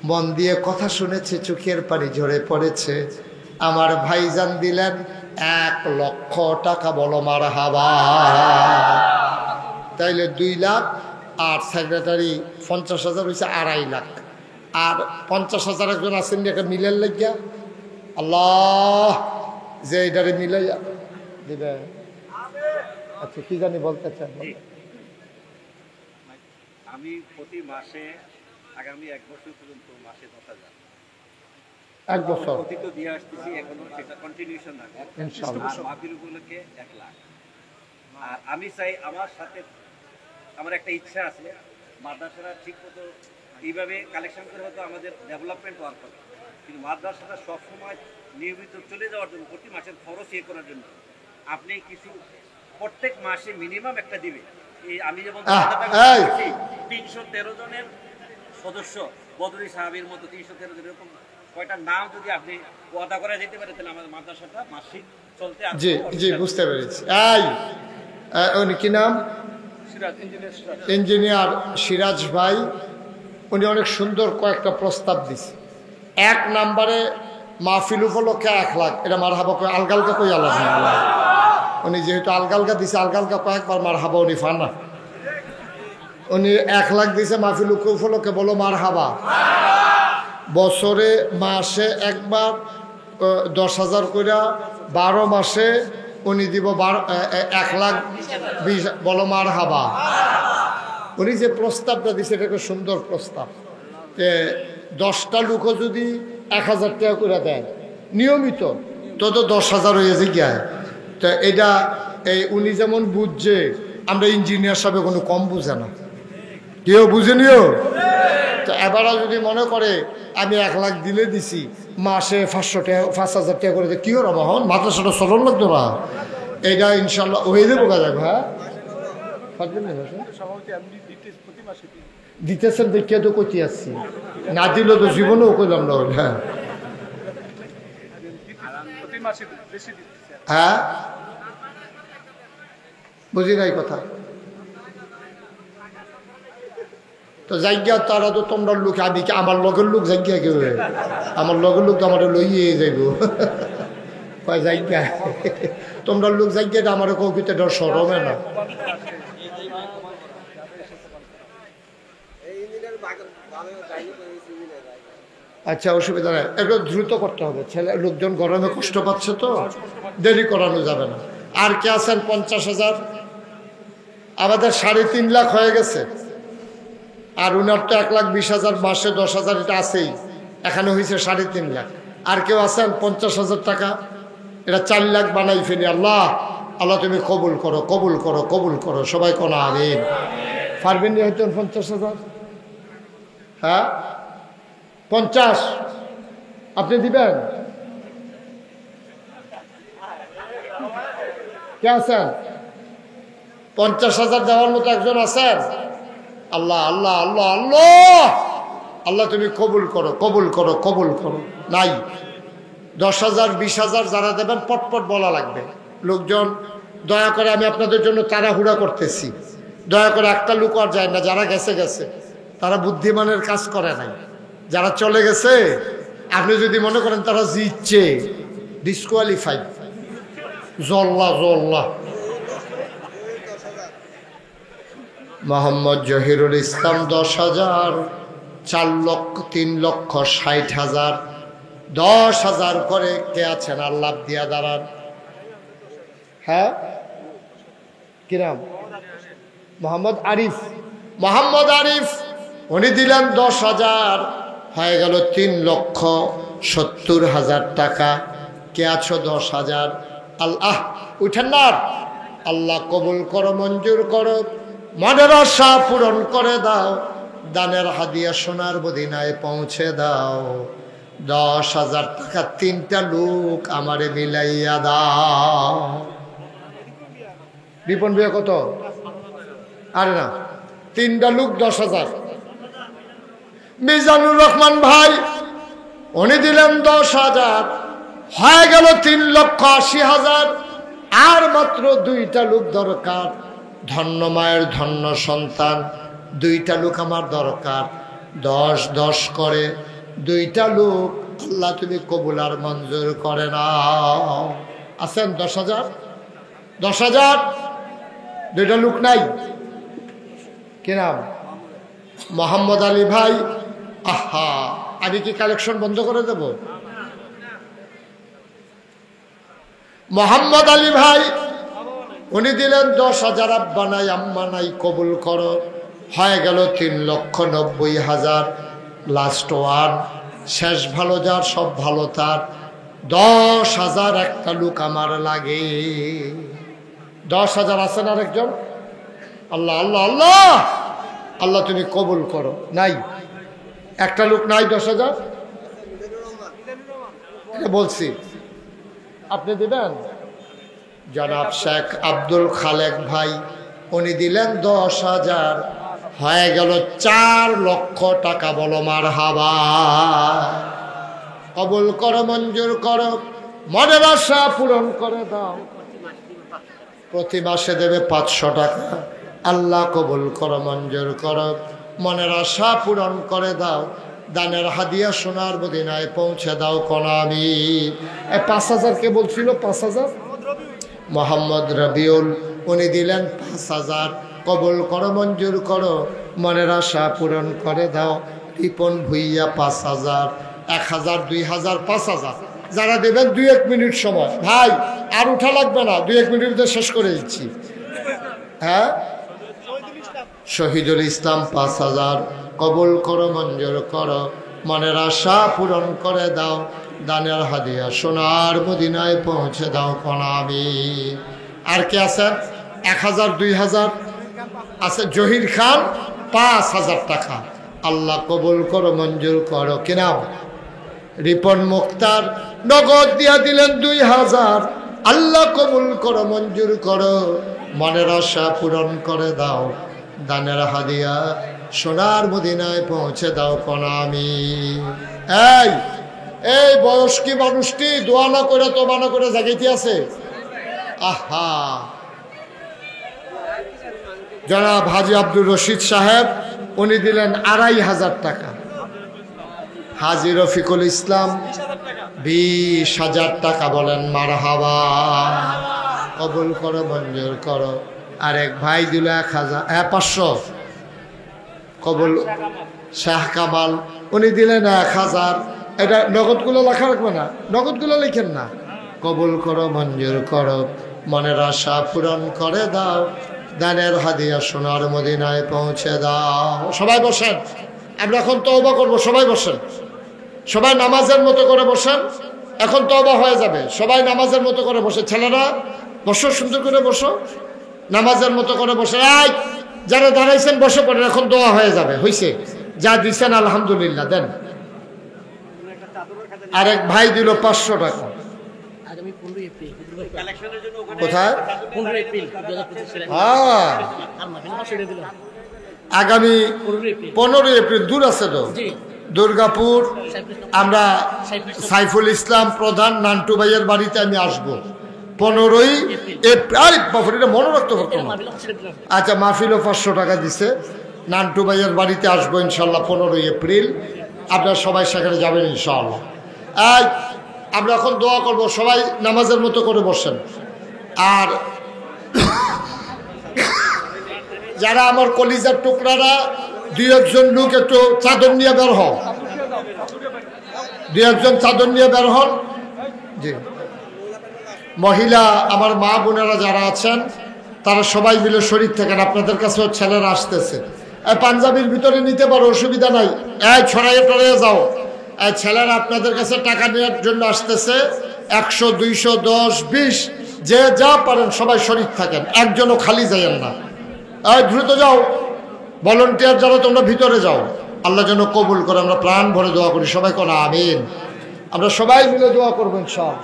মন দিয়ে কথা শুনেছে, চোখের পানি ঝরে পড়েছে। আমার ভাইজান দিলেন 1 লক্ষ টাকা, বলো মারহাবা। তাইলে 2 লাখ, আর সেক্রেটারি 50,000 হয়েছে 2.5 লাখ, আর 50,000 একজন আছেন একটা মিলের লাগিয়া। আল্লাহ যে এটারে মিলাইয়া দিবে। আচ্ছা কি জানি বলতে চান? আমি প্রতি মাসে আগামী 1 বছর পর্যন্ত মাসে 10,000 1 বছর প্রতি তো দিয়ে আসতেছি, এখনো সেটা কন্টিনিউশন রাখবো ইনশাআল্লাহ। আর মাহফিলগুলোকে 1 লাখ। আর আমি চাই আমার সাথে, আমার একটা ইচ্ছা আছে, মাদ্রাসাটা ঠিক মতো এইভাবে কালেকশন করে হয়তো আমাদের ডেভেলপমেন্ট ওয়ার্ক হবে, কিন্তু মাদ্রাসাটা সবসময় নিয়মিত চলে যাওয়ার জন্য, প্রতি মাসের খরচ ইয়ে করার জন্য আপনি কিছু প্রত্যেক মাসে মিনিমাম একটা দিবে। এই আমি যেমন 313 জনের সদস্য, বদরি সাহাবীর মতো 313 জন, এরকম কয়টা নাম যদি আপনি ওয়াদা করা যেতে পারে, তাহলে আমাদের মাদ্রাসাটা মাসিক চলতে। জি জি, বুঝতে পেরেছি। উনি কি নাম? ইঞ্জিনিয়ার সিরাজ ভাই। উনি অনেক সুন্দর কয়েকটা প্রস্তাব দিছে। 1 নম্বরে মাহফিল উপলক্ষে 1 লাখ, এটা মারহাবা কই, আলগালকা কই আলাদা। উনি যেহেতু আলগালকা দিছে, আলগালকা কয়েকবার মারহাবা উনি ফান না। উনি 1 লাখ দিছে মাহফিল উপলক্ষে, বলো মারহাবা। বছরে মাসে একবার 10,000 করে, 12 মাসে উনি দিব 1,20,000, বলো মারহাবা। উনি যে প্রস্তাবটা দিছে এটা একটা সুন্দর প্রস্তাব, যে 10টা লোকও যদি 1,000 টাকা করে দেয় নিয়মিত, তত 10,000 হয়ে যায়। তো এটা উনি যেমন বুঝছে, আমরা ইঞ্জিনিয়ার সাহেব কোনো কম বুঝে না, কেউ বুঝেনিও। তো এবারও যদি মনে করে আমি 1 লাখ দিলে দিছি, মাসে 500 টাকা 5,000 টাকা করে, কি ওরা বহন মাদ্রাসাটা চলন লাগতো না, এটা ইনশাল্লাহ হয়ে দেবো কাজা। হ্যাঁ দিতেছেন দেখিয়া তো কইতে আসছি, না দিল তো জীবনেও কইলাম না। হ্যাঁ হ্যাঁ, বুঝি নাই কথা। তো জায়গা তারা তো তোমরা লোক, আমি কি আমার লগের লোক জায়গা কেউ, আমার লগের লোক তো আমার লইয়ে যাইব। কয় জায়গা তোমরা লোক জায়গাটা আমার কৌকিতে ডর সরমে না। আচ্ছা অসুবিধা নেই, একটু দ্রুত করতে হবে, ছেলে লোকজন গরমে কষ্ট পাচ্ছে তো, দেরি করানো যাবে না। আর কে আছেন? 50,000। আমাদের 3.5 লাখ হয়ে গেছে, আর উনার তো 1,20,000 মাসে 10,000, এটা আছেই, এখানে হয়েছে 3.5 লাখ। আর কেউ আছেন 50,000 টাকা? এটা 4 লাখ বানাই ফেলি। আল্লাহ আল্লাহ তুমি কবুল করো, কবুল করো, কবুল করো, সবাই কোন আমিন। পারবেন নি হয়তো 50,000? হ্যাঁ 50 আপনি দিবেন? কে আছেন? 50,000 দেওয়ার মতো একজন আছেন? আল্লাহ আল্লাহ আল্লাহ আল্লাহ আল্লাহ তুমি কবুল করো, কবুল করো, কবুল করো। নাই 10,000 20,000 যারা দেবেন পটপট বলা লাগবে। লোকজন দয়া করে, আমি আপনাদের জন্য তাড়াহুড়া করতেছি, দয়া করে একটা লোক আর যায় না। যারা গেছে গেছে, তারা বুদ্ধিমানের কাজ করে নাই। যারা চলে গেছে, আপনি যদি মনে করেন তারা জিতছে, ডিসকোয়ালিফাইড, জল্লা জল্লা। মোহাম্মদ জহিরুল ইসলাম 10,000, 3,60,000, 10,000 করে কে আছেন? আল্লাহ দিয়া দাঁড়ান। হ্যাঁ কিরাম? মোহাম্মদ আরিফ, মোহাম্মদ আরিফ উনি দিলেন 10,000, হয়ে গেল 3,00,000। 70,000 টাকা। কে আছো 10,000? আল্লাহ উঠেন না। আল্লাহ কবুল করো, মঞ্জুর করো, মনের আশা পূরণ করে দাও, দানের হাদিয়া সোনার মদিনায় পৌঁছে দাও। 10,000 টাকা 3টা লোক আমারে মিলাইয়া দাও। রিপন ভাইয়া কত? আরে না, 3টা লোক 10,000। মিজানুর রহমান ভাই উনি দিলেন 10,000, হয়ে গেল 3,80,000। আর মাত্র 2টা লোক দরকার। ধন্য মায়ের ধন্য সন্তান, 2টা লোক আমার দরকার। 10-10 করে 2টা লোক আল্লাহ তুমি কবুল আর মঞ্জুর করে নাও। আছেন 10,000? 10,000 2টা লোক নাই? কি নাম? মোহাম্মদ আলী ভাই। আহা, আমি কি কালেকশন বন্ধ করে দেব? মোহাম্মদ আলী ভাই উনি দিলেন 10,000। আব্বা নাই আম্মা নাই, কবুল করো। হয়ে গেল 3,90,000। লাস্ট ওয়ান, শেষ ভালো যার সব ভালো তার। 10,000 একটা লোক আমার লাগে। 10,000 আছেন আরেকজন? আল্লাহ আল্লাহ আল্লাহ আল্লাহ তুমি কবুল করো। নাই, একটা লোক নাই 10,000। বলছি আপনি দিবেন। জনাব শেখ আব্দুল খালেক ভাই উনি দিলেন 10,000। হয়ে গেল 4 লক্ষ টাকা। বলো মারহাবা। কবুল করো, মঞ্জুর করো, মনের আশা পূরণ করে দাও। প্রতি মাসে দেবে 500 টাকা। আল্লাহ কবুল করো, মঞ্জুর করো, মনের আশা পূরণ করে দাও, দানের হাদিয়া সোনার মদিনায় পৌঁছে দাও। কোন আমি 5,000 কে বলছিল? 5,000 মোহাম্মদ রবিউল উনি দিলেন 5,000। কবুল করো, মঞ্জুর করো, মনের আশা পূরণ করে দাও। রিপন ভুইয়া 5,000। 1,000, 2,000, 5,000 যারা দেবেন 2-1 মিনিট সময়। ভাই আর উঠা লাগবে না, 2-1 মিনিটে শেষ করে দিচ্ছি। হ্যাঁ, শহীদুল ইসলাম 5,000। কবুল করো, মঞ্জুর করো, মনের আশা পূরণ করে দাও, দানের হাদিয়া সোনার মদিনায় পৌঁছে দাও। কোন আমি। আর কে আছেন? 1,000, 2,000 আছে। জহির খান 5,000 টাকা। আল্লাহ কবুল করো, মঞ্জুর করো। কি নাম? রিপন মুক্তার নগদ দিয়া দিলেন 2,000। আল্লাহ কবুল করো, মঞ্জুর করো, মনের আশা পূরণ করে দাও, দানের হাদিয়া সোনার মদিনায় পৌঁছে দাও। কোন আমি। এই বয়স্কি মানুষটি দোয়া না করে তো বানা করে জাগাইতে আছে। আহা, জনাব হাজি আব্দুর রশিদ সাহেব উনি দিলেন 2,500 টাকা। হাজি রফিকুল ইসলাম 20,000 টাকা। বলেন মারহাবা। কবুল করো, মঞ্জুর করো। আরেক ভাই দিল 1,000, 500। কবুল। শাহ কামাল উনি দিলেন 1,000। এটা নগদগুলো লেখা রাখবে না, নগদগুলো লিখেন না। কবুল করো, মঞ্জুর করো, মনের আশা পূরণ করে দাও, দানের হাদিয়া সোনার মদিনায় পৌঁছে দাও। সবাই বসেন, আমরা এখন তওবা করব। সবাই বসেন, সবাই নামাজের মতো করে বসেন। এখন তওবা হয়ে যাবে। সবাই নামাজের মতো করে বসে। ছেলেরা বসো, সুন্দর করে বসো, নামাজের মতো করে বসে। যারা দাঁড়াইছেন বসে পড়েন, এখন দোয়া হয়ে যাবে। হইছে যা দিচ্ছেন আলহামদুলিল্লাহ। দেন। আরেক ভাই দিল 500 টাকা। কোথায়? আগামী 15 এপ্রিল। দূর আছে তো, দুর্গাপুর। আমরা সাইফুল ইসলাম প্রধান নান্টু ভাইয়ের বাড়িতে আমি আসবো 15ই এপ্রিল। মনে রাখতে পারতো না। আচ্ছা, মাহফিলও 500 টাকা দিছে। নান্টু ভাইয়ের বাড়িতে আসবো ইনশাল্লাহ 15ই এপ্রিল। আপনারা সবাই সেখানে যাবেন ইনশাআল্লাহ। আমরা এখন দোয়া করব। সবাই নামাজের মতো করে বসেন। আর যারা আমার কলিজার টুকরারা, 2-1 জন লোক একটু চাদর নিয়ে বের হন। 2-1 জন চাদর নিয়ে বের হন। জি, মহিলা আমার মা বোনেরা যারা আছেন তারা সবাই মিলে শরীর থাকেন। আপনাদের কাছেও ছেলেরা আসতেছে। পাঞ্জাবির ভিতরে নিতে পারো, অসুবিধা নাই। ছড়াইয়ে টড়াইয়ে যাও। ছেলেরা আপনাদের কাছে টাকা নেওয়ার জন্য আসতেছে। 100, 200, 10, 20 যে যা পারেন সবাই শরীর থাকেন, একজনও খালি যাইয়েন না। দ্রুত যাও, ভলেন্টিয়ার যারা তোমরা ভিতরে যাও। আল্লাহ যেন কবুল করে, আমরা প্রাণ ভরে দোয়া করি, সবাই কোন আমিন। আমরা সবাই মিলে দোয়া করবেন সব।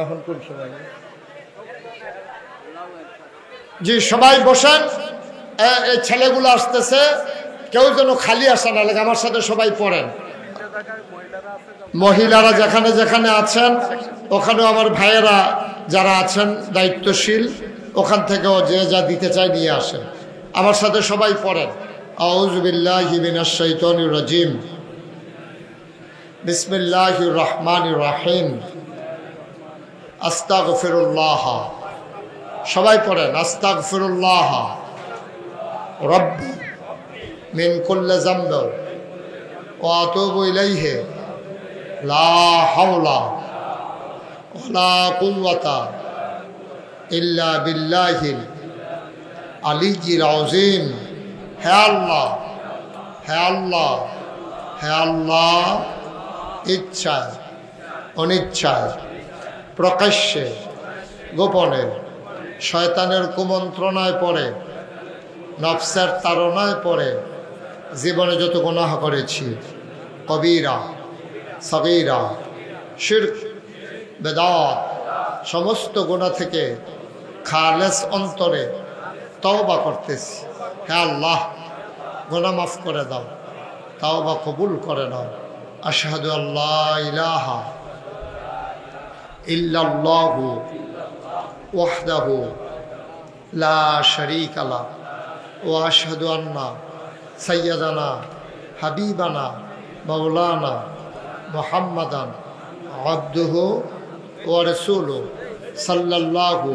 এখন কোন সময়? জি সবাই বসেন। এই ছেলেগুলো আসতেছে, কেউ যেন খালি আসে না লাগে, আমার সাথে সবাই পড়েন। মহিলারা যেখানে যেখানে আছেন ওখানেও আমার ভাইয়েরা যারা আছেন দায়িত্বশীল, ওখান থেকেও যে যা দিতে চায় নিয়ে আসেন। আমার সাথে সবাই পড়েন। আউযু বিল্লাহি মিনাশ শাইতানির রাজিম, বিসমিল্লাহির রহমানির রহিম, আস্তাগফিরুল্লাহ। সবাই পড়েন, আস্তাগফিরুল্লাহ রাব্বি মিন কুল্লি যামবি ওয়া আতুবু ইলাইহি লা হাওলা ওয়ালা কুওয়াতা ইল্লা বিল্লাহিল আলিয়্যিল আযীম। হে আল্লাহ, হে আল্লাহ, হে আল্লাহ, ইচ্ছায় অনিচ্ছায়, প্রকাশ্যে গোপনে, শয়তানের কুমন্ত্রণায় পড়ে, নফসের তাড়নায় পড়ে জীবনে যত গুনাহ করেছি, কবিরা সগীরা শিরক বেদাত, সমস্ত গুনাহ থেকে খালেস অন্তরে তওবা করতেছি। হে আল্লাহ, গুনাহ মাফ করে দাও, তওবা কবুল করে নাও। আশহাদু আল্লা ইলাহা ইল্লাল্লাহু ওয়াহদাহু লা শারীকা লাহু ওয়া আশহাদু আন্না সাইয়্যিদানা হাবিবানা মাওলানা মুহাম্মাদান আবদুহু ওয়া রাসূলুহু সাল্লাল্লাহু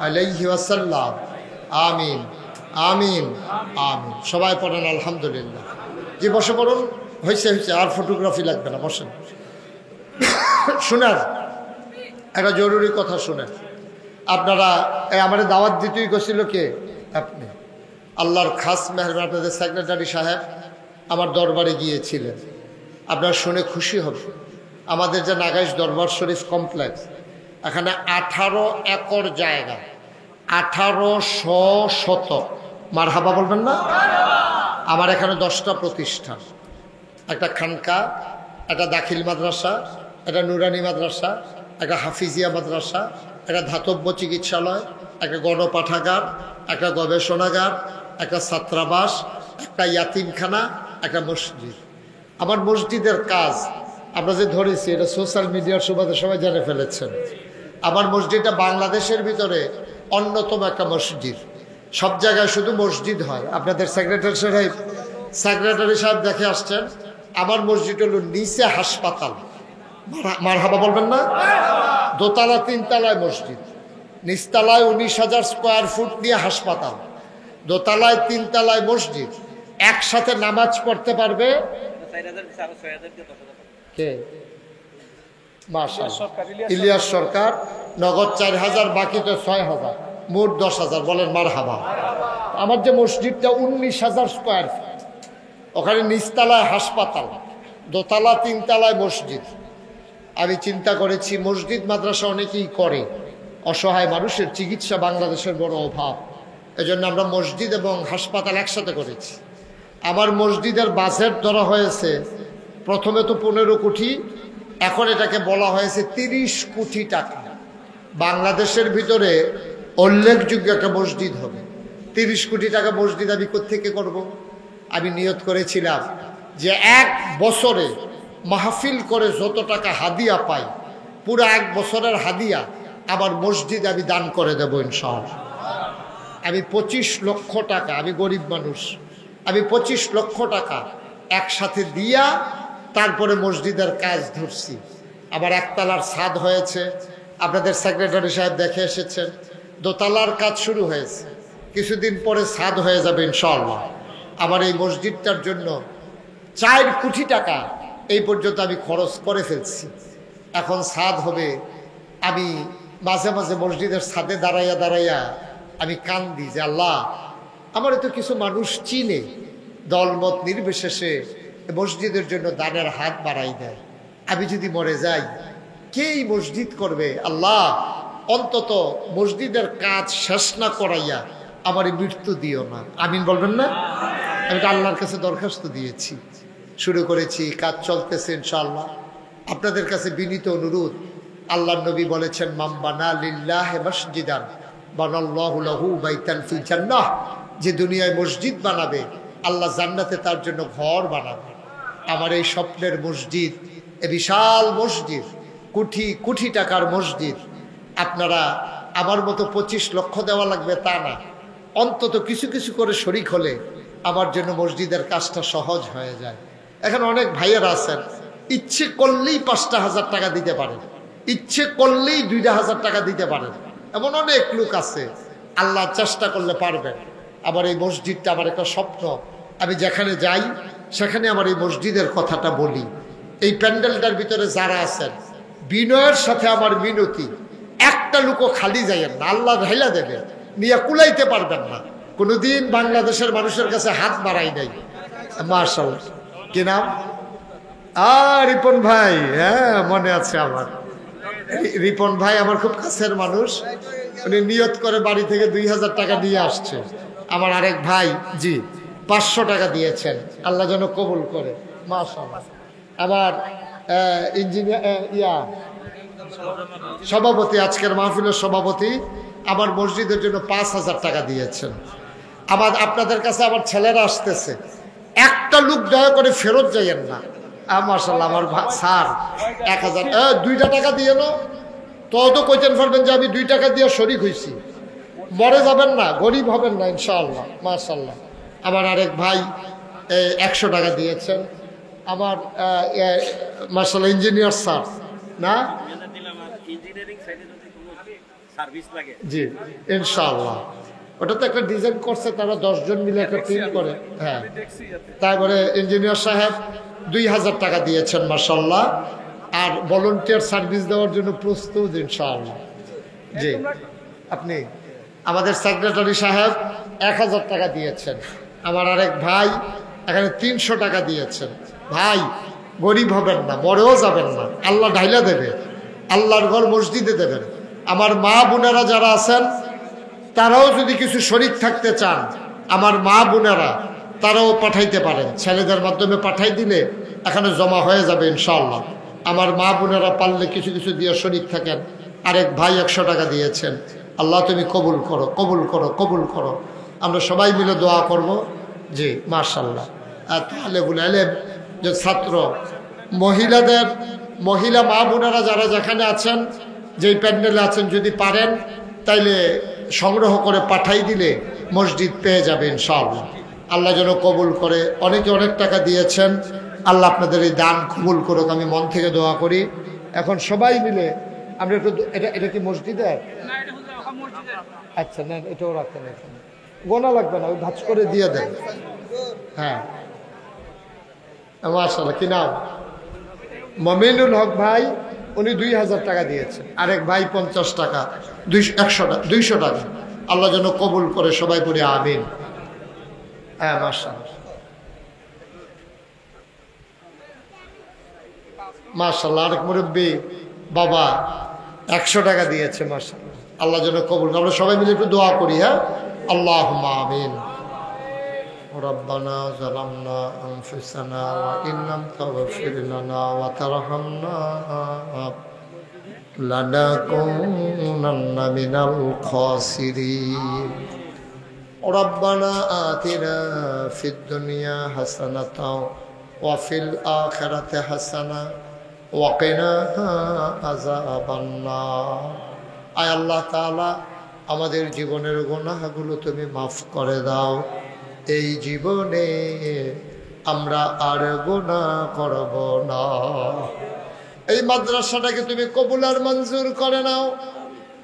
আলাইহি ওয়াসাল্লাম। আমিন, আমিন, আমিন। সবাই পড়েন আলহামদুলিল্লাহ। জি বসে পড়ুন, হয়েছে হয়েছে, আর ফটোগ্রাফি লাগবে না, বসেন। শুনেন, একটা জরুরি কথা শুনেন। আপনারা আমার দাওয়াত দিতেই গেছিল কে? আপনি। আল্লাহর খাস মেহরবানি, আপনাদের সেক্রেটারি সাহেব আমার দরবারে গিয়েছিলেন। আপনারা শুনে খুশি হবে, আমাদের যে নাগাইশ দরবার শরীফ কমপ্লেক্স, এখানে 18 একর জায়গা, 1800 শতক। মারহাবা বলবেন না? আমার এখানে 10টা প্রতিষ্ঠান, একটা খানকা, একটা দাখিল মাদ্রাসা, একটা নুরানি মাদ্রাসা, একটা হাফিজিয়া মাদ্রাসা, একটা ধাতব্য চিকিৎসালয়, একটা গণপাঠাগার, একটা গবেষণাগার, একটা ছাত্রাবাস, একটা ইয়াতিমখানা, একটা মসজিদ। আমার মসজিদের কাজ আমরা যে ধরেছি, এটা সোশ্যাল মিডিয়ার সুবাদে সবাই জেনে ফেলেছেন। আমার মসজিদটা বাংলাদেশের ভিতরে অন্যতম একটা মসজিদ। সব জায়গায় শুধু মসজিদ হয়। আপনাদের সেক্রেটারি সাহেব দেখে আসছেন, আমার মসজিদ হলো নিচে হাসপাতাল। মারহাবা বলবেন না? দোতলা 3 তলায় মসজিদ, নিচতলায় 19,000 স্কোয়ার ফুট নিয়ে হাসপাতাল, দোতলায় 3 তলায় মসজিদ। একসাথে নামাজ পড়তে পারবে কে? ইলিয়াস সরকার। নগদ 4,000, বাকি তো 6,000, মোট 10,000। বলেন মারহাবা। আমার যে মসজিদটা 19,000 স্কোয়ার ফুট, ওখানে নিচতলায় হাসপাতাল, দোতলা 3 তলায় মসজিদ। আমি চিন্তা করেছি, মসজিদ মাদ্রাসা অনেকেই করে, অসহায় মানুষের চিকিৎসা বাংলাদেশের বড় অভাব, এজন্য আমরা মসজিদ এবং হাসপাতাল একসাথে করেছি। আমার মসজিদের বাজেট ধরা হয়েছে প্রথমে তো 15 কোটি, এখন এটাকে বলা হয়েছে 30 কোটি টাকা। বাংলাদেশের ভিতরে উল্লেখযোগ্য একটা মসজিদ হবে। 30 কোটি টাকা মসজিদ আমি কোত্থেকে করব? আমি নিয়ত করেছিলাম যে 1 বছরে মাহফিল করে যত টাকা হাদিয়া পাই, পুরো 1 বছরের হাদিয়া আমার মসজিদ আমি দান করে দেবো ইনশাআল্লাহ। আমি 25 লক্ষ টাকা, আমি গরিব মানুষ, আমি 25 লক্ষ টাকা একসাথে দিয়া তারপরে মসজিদের কাজ ধরছি। আবার 1 তলার ছাদ হয়েছে, আপনাদের সেক্রেটারি সাহেব দেখে এসেছেন। দোতলার কাজ শুরু হয়েছে, কিছুদিন পরে ছাদ হয়ে যাবে ইনশাআল্লাহ। আমার এই মসজিদটার জন্য 4 কোটি টাকা এই পর্যন্ত আমি খরচ করে ফেলছি। এখন ছাদ হবে। আমি মাঝে মাঝে মসজিদের ছাদে দাঁড়াইয়া দাঁড়াইয়া আমি কান্দি যে আল্লাহ, আমার তো কিছু মানুষ চিনে, দলমত নির্বিশেষে মসজিদের জন্য দানের হাত বাড়াই দেয়। আমি যদি মরে যাই, কে এই মসজিদ করবে? আল্লাহ, অন্তত মসজিদের কাজ শেষ না করাইয়া আমার মৃত্যু দিও না। আমিন বলবেন না? আমি তো আল্লাহর কাছে দরখাস্ত দিয়েছি, শুরু করেছি, কাজ চলতেছে ইনশাআল্লাহ। আপনাদের কাছে বিনীত অনুরোধ, আল্লাহর নবী বলেছেন, মান বানা লিল্লাহি মসজিদান বানাল্লাহু লাহু বাইতান ফিল জান্নাহ, যে দুনিয়ায় মসজিদ বানাবে আল্লাহ জান্নাতে তার জন্য ঘর বানাবে। আমার এই স্বপ্নের মসজিদ, এ বিশাল মসজিদ, কোটি কোটি টাকার মসজিদ। আপনারা আমার মতো 25 লক্ষ দেওয়া লাগবে তা না, অন্তত কিছু কিছু করে শরিক হলে আমার জন্য মসজিদের কাজটা সহজ হয়ে যায়। এখন অনেক ভাইয়েরা আছেন, ইচ্ছে করলেই 5,000 টাকা দিতে পারেন, ইচ্ছে করলেই 2,000 টাকা দিতে পারেন, এমন অনেক লোক আছে। আল্লাহ চেষ্টা করলে পারবেন। আমার এই মসজিদটা আমার একটা স্বপ্ন, আমি যেখানে যাই সেখানে আমার এই মসজিদের কথাটা বলি। এই প্যান্ডেলটার ভিতরে যারা আছেন, বিনয়ের সাথে আমার মিনতি, একটা লোকও খালি যাইয়েন না, আল্লাহ ঢাইলা দেবে, নিয়ে কুলাইতে পারবেন না। কোনোদিন বাংলাদেশের মানুষের কাছে হাত বাড়াই নাই। মাশাআল্লাহ, কি নাম? রিপন ভাই, হ্যাঁ মনে আছে আমার। রিপন ভাই আমার খুব কাছের মানুষ, উনি নিয়ত করে বাড়ি থেকে 2,000 টাকা দিয়ে আসছে। আমার আরেক ভাই জি 500 টাকা দিয়েছেন, আল্লাহ যেন কবুল করে। মাশাআল্লাহ। আবার ইঞ্জিনিয়ার সভাপতি, আজকের মাহফিলের সভাপতি, আমার মসজিদের জন্য 5,000 টাকা দিয়েছেন। আপনাদের কাছে আমার ছেলেরা আসতেছে, একটা লোক দয়া করে ফেরত যাইয়েন না। মাশাআল্লাহ, আমার স্যার 1,000 2টা টাকা দিয়ে না তো কইতেন পারবেন যে আমি 2 টাকা দিয়ে শরিক হয়েছি। মরে যাবেন না, গরিব হবেন না ইনশাআল্লাহ। মাশাআল্লাহ। আমার আরেক ভাই 100 টাকা দিয়েছেন। আমার মাশাআল্লাহ ইঞ্জিনিয়ার স্যার না, জি ইনশাআল্লাহ। ওটা তো একটা ডিজাইন করছে তারা, 10 জন মিলে একটা টিম করে। হ্যাঁ, তারপরে ইঞ্জিনিয়ার সাহেব 2,000 টাকা দিয়েছেন মাশাআল্লাহ। আর ভলান্টিয়ার সার্ভিস দেওয়ার জন্য প্রস্তুত ইনশাআল্লাহ। জি, আপনি আমাদের সেক্রেটারি সাহেব 1,000 টাকা দিয়েছেন। আমার আরেক ভাই এখানে 300 টাকা দিয়েছেন। ভাই, গরিব হবেন না, মরেও যাবেন না, আল্লাহ ঢাইলা দেবে, আল্লাহর ঘর মসজিদে দেবেন। আমার মা বোনেরা যারা আছেন, তারাও যদি কিছু শরিক থাকতে চান, আমার মা বোনেরা তারাও পাঠাইতে পারেন, ছেলেদের মাধ্যমে পাঠাই দিলে এখানে জমা হয়ে যাবে ইনশাআল্লাহ। আমার মা বোনেরা পারলে কিছু কিছু দিয়ে শরিক থাকেন। আরেক ভাই 100 টাকা দিয়েছেন। আল্লাহ তুমি কবুল করো, কবুল করো, কবুল করো। আমরা সবাই মিলে দোয়া করব। জি মাশাআল্লাহ। আর তাহলে বলে যে ছাত্র মহিলা মা বোনেরা যারা যেখানে আছেন, যেই প্যান্ডেলে আছেন, যদি পারেন তাইলে সংগ্রহ করে পাঠাই দিলে মসজিদ পেয়ে যাবে ইনশাআল্লাহ। আল্লাহ যেন কবুল করে। অনেকে অনেক টাকা দিয়েছেন, আল্লাহ আপনাদের এই দান কবুল করুক, আমি মন থেকে দোয়া করি। এখন সবাই মিলে আমরা একটু, এটা কি মসজিদের? আচ্ছা না, এটাও রাখেন, এখানে গোনা লাগবে না, ওই ভাজ করে দিয়ে দেন। হ্যাঁ মাশাআল্লাহ। কি নাম? মমিনুল হক ভাই, উনি 2,000 টাকা দিয়েছেন। আরেক ভাই 50 টাকা, 200 টাকা। আল্লাহ যেন কবুল করে, সবাই পড়ে আমিন। হ্যাঁ মাশাআল্লাহ, মাশাআল্লাহ। আরেক মুরব্বী বাবা 100 টাকা দিয়েছে, মাশাআল্লাহ। আল্লাহ যেন কবুল করে। আমরা সবাই মিলে একটু দোয়া করি। হ্যাঁ, আল্লাহুম্মা আমিন। ربنا ظلمنا أنفسنا وإن لم تغفر لنا وترحمنا لنكونن من الخاسرين ربنا آتنا في الدنيا حسنة وفي الآخرة حسنة وقنا عذاب النار আয় আল্লাহ তাআলা আমাদের জীবনের গুনাহগুলো তুমি মাফ করে দাও। এই জীবনে আমরা আর গুনাহ করব না। এই মাদ্রাসাটাকে তুমি কবুল আর মঞ্জুর করে নাও।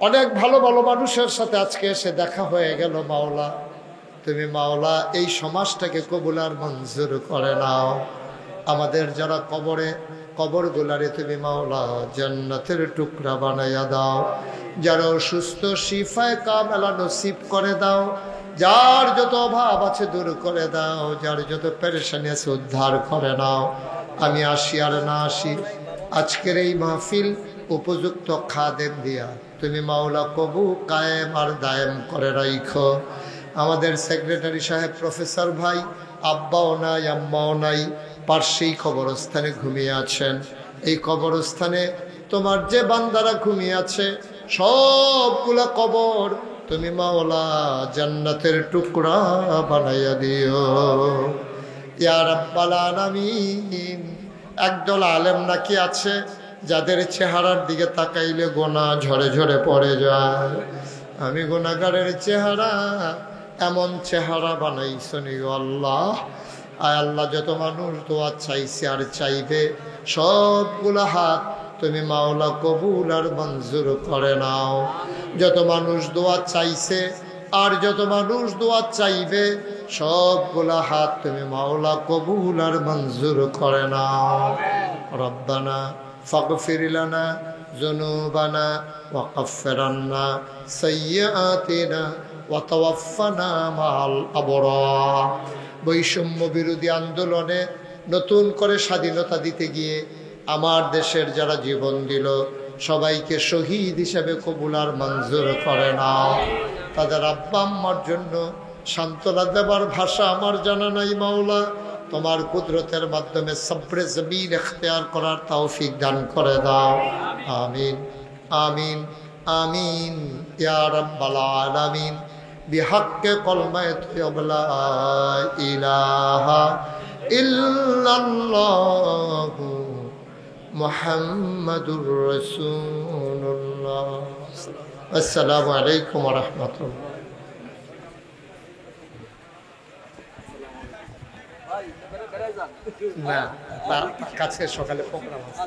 অনেক ভালো ভালো মানুষের সাথে আজকে এসে দেখা হয়ে গেল মাওলা। তুমি মাওলা এই সমাজটাকে কবুল আর মঞ্জুর করে নাও। আমাদের যারা কবরগুলারে তুমি মাওলা জান্নাতের টুকরা বানাইয়া দাও। যারা অসুস্থ শিফায়ে কামেলা নসিব করে দাও, যার যত অভাব আছে দূর করে দাও, যার যত পেরেশানি আছে উদ্ধার করে নাও। আমি আসি আর না আসি, আজকের এই মাহফিল উপযুক্ত খাদেম দিয়া তুমি মাওলা কবু কায়েম আর দায়েম করে রাইখো। আমাদের সেক্রেটারি সাহেব প্রফেসর ভাই আব্বাও নাই আম্মাও নাই, পার্শ্বেই কবরস্থানে ঘুমিয়ে আছেন। এই কবরস্থানে তোমার যে বান্দারা ঘুমিয়ে আছে সবগুলা কবর তুমি মাওলা জান্নাতের টুকরা বানাইয়া দিও ইয়া রাব্বাল আলামিন। একদল আলেম নাকি আছে যাদের চেহারার দিকে তাকাইলে গোনা ঝরে ঝরে পড়ে যায়। আমি গুনাহগারের চেহারা এমন চেহারা বানাইছনি আল্লাহ। আয় আল্লাহ, যত মানুষ দোয়া চাইছে আর চাইবে সবগুলা হাত তুমি মাওলা কবুল আর মঞ্জুর করে নাও। যত মানুষ দোয়া চাইছে আর যত মানুষ দোয়া চাইবে সবগুলা হাত তুমি মাওলা কবুল আর মঞ্জুর করে নাও। রব্বানা ফাগফির লানা যুনুবানা ওয়া কাফফির আন্না সাইয়্যাতিনা ওয়া তাওয়াফফানা মাআল আবরার। বৈষম্য বিরোধী আন্দোলনে নতুন করে স্বাধীনতা দিতে গিয়ে আমার দেশের যারা জীবন দিল সবাইকে শহীদ হিসেবে কবুল আর মঞ্জুর করে নাও। তাদের আব্বা আম্মার জন্য সান্ত্বনা দেবার ভাষা আমার জানা নাই মাওলা, তোমার কুদরতের মাধ্যমে সবরে জমিন ইখতিয়ার করার তৌফিক দান করে দাও। আমিন আমিন আমিন ইয়া রাব্বাল আলামিন। বিহাক্কে কলমায়ে তয়্যিবা লা ইলাহা ইল্লাল্লাহু মুহাম্মাদুর রাসূলুল্লাহ। আসসালামু আলাইকুম ওয়া রাহমাতুল্লাহ। না কাছে সকালে প্রোগ্রাম আছে।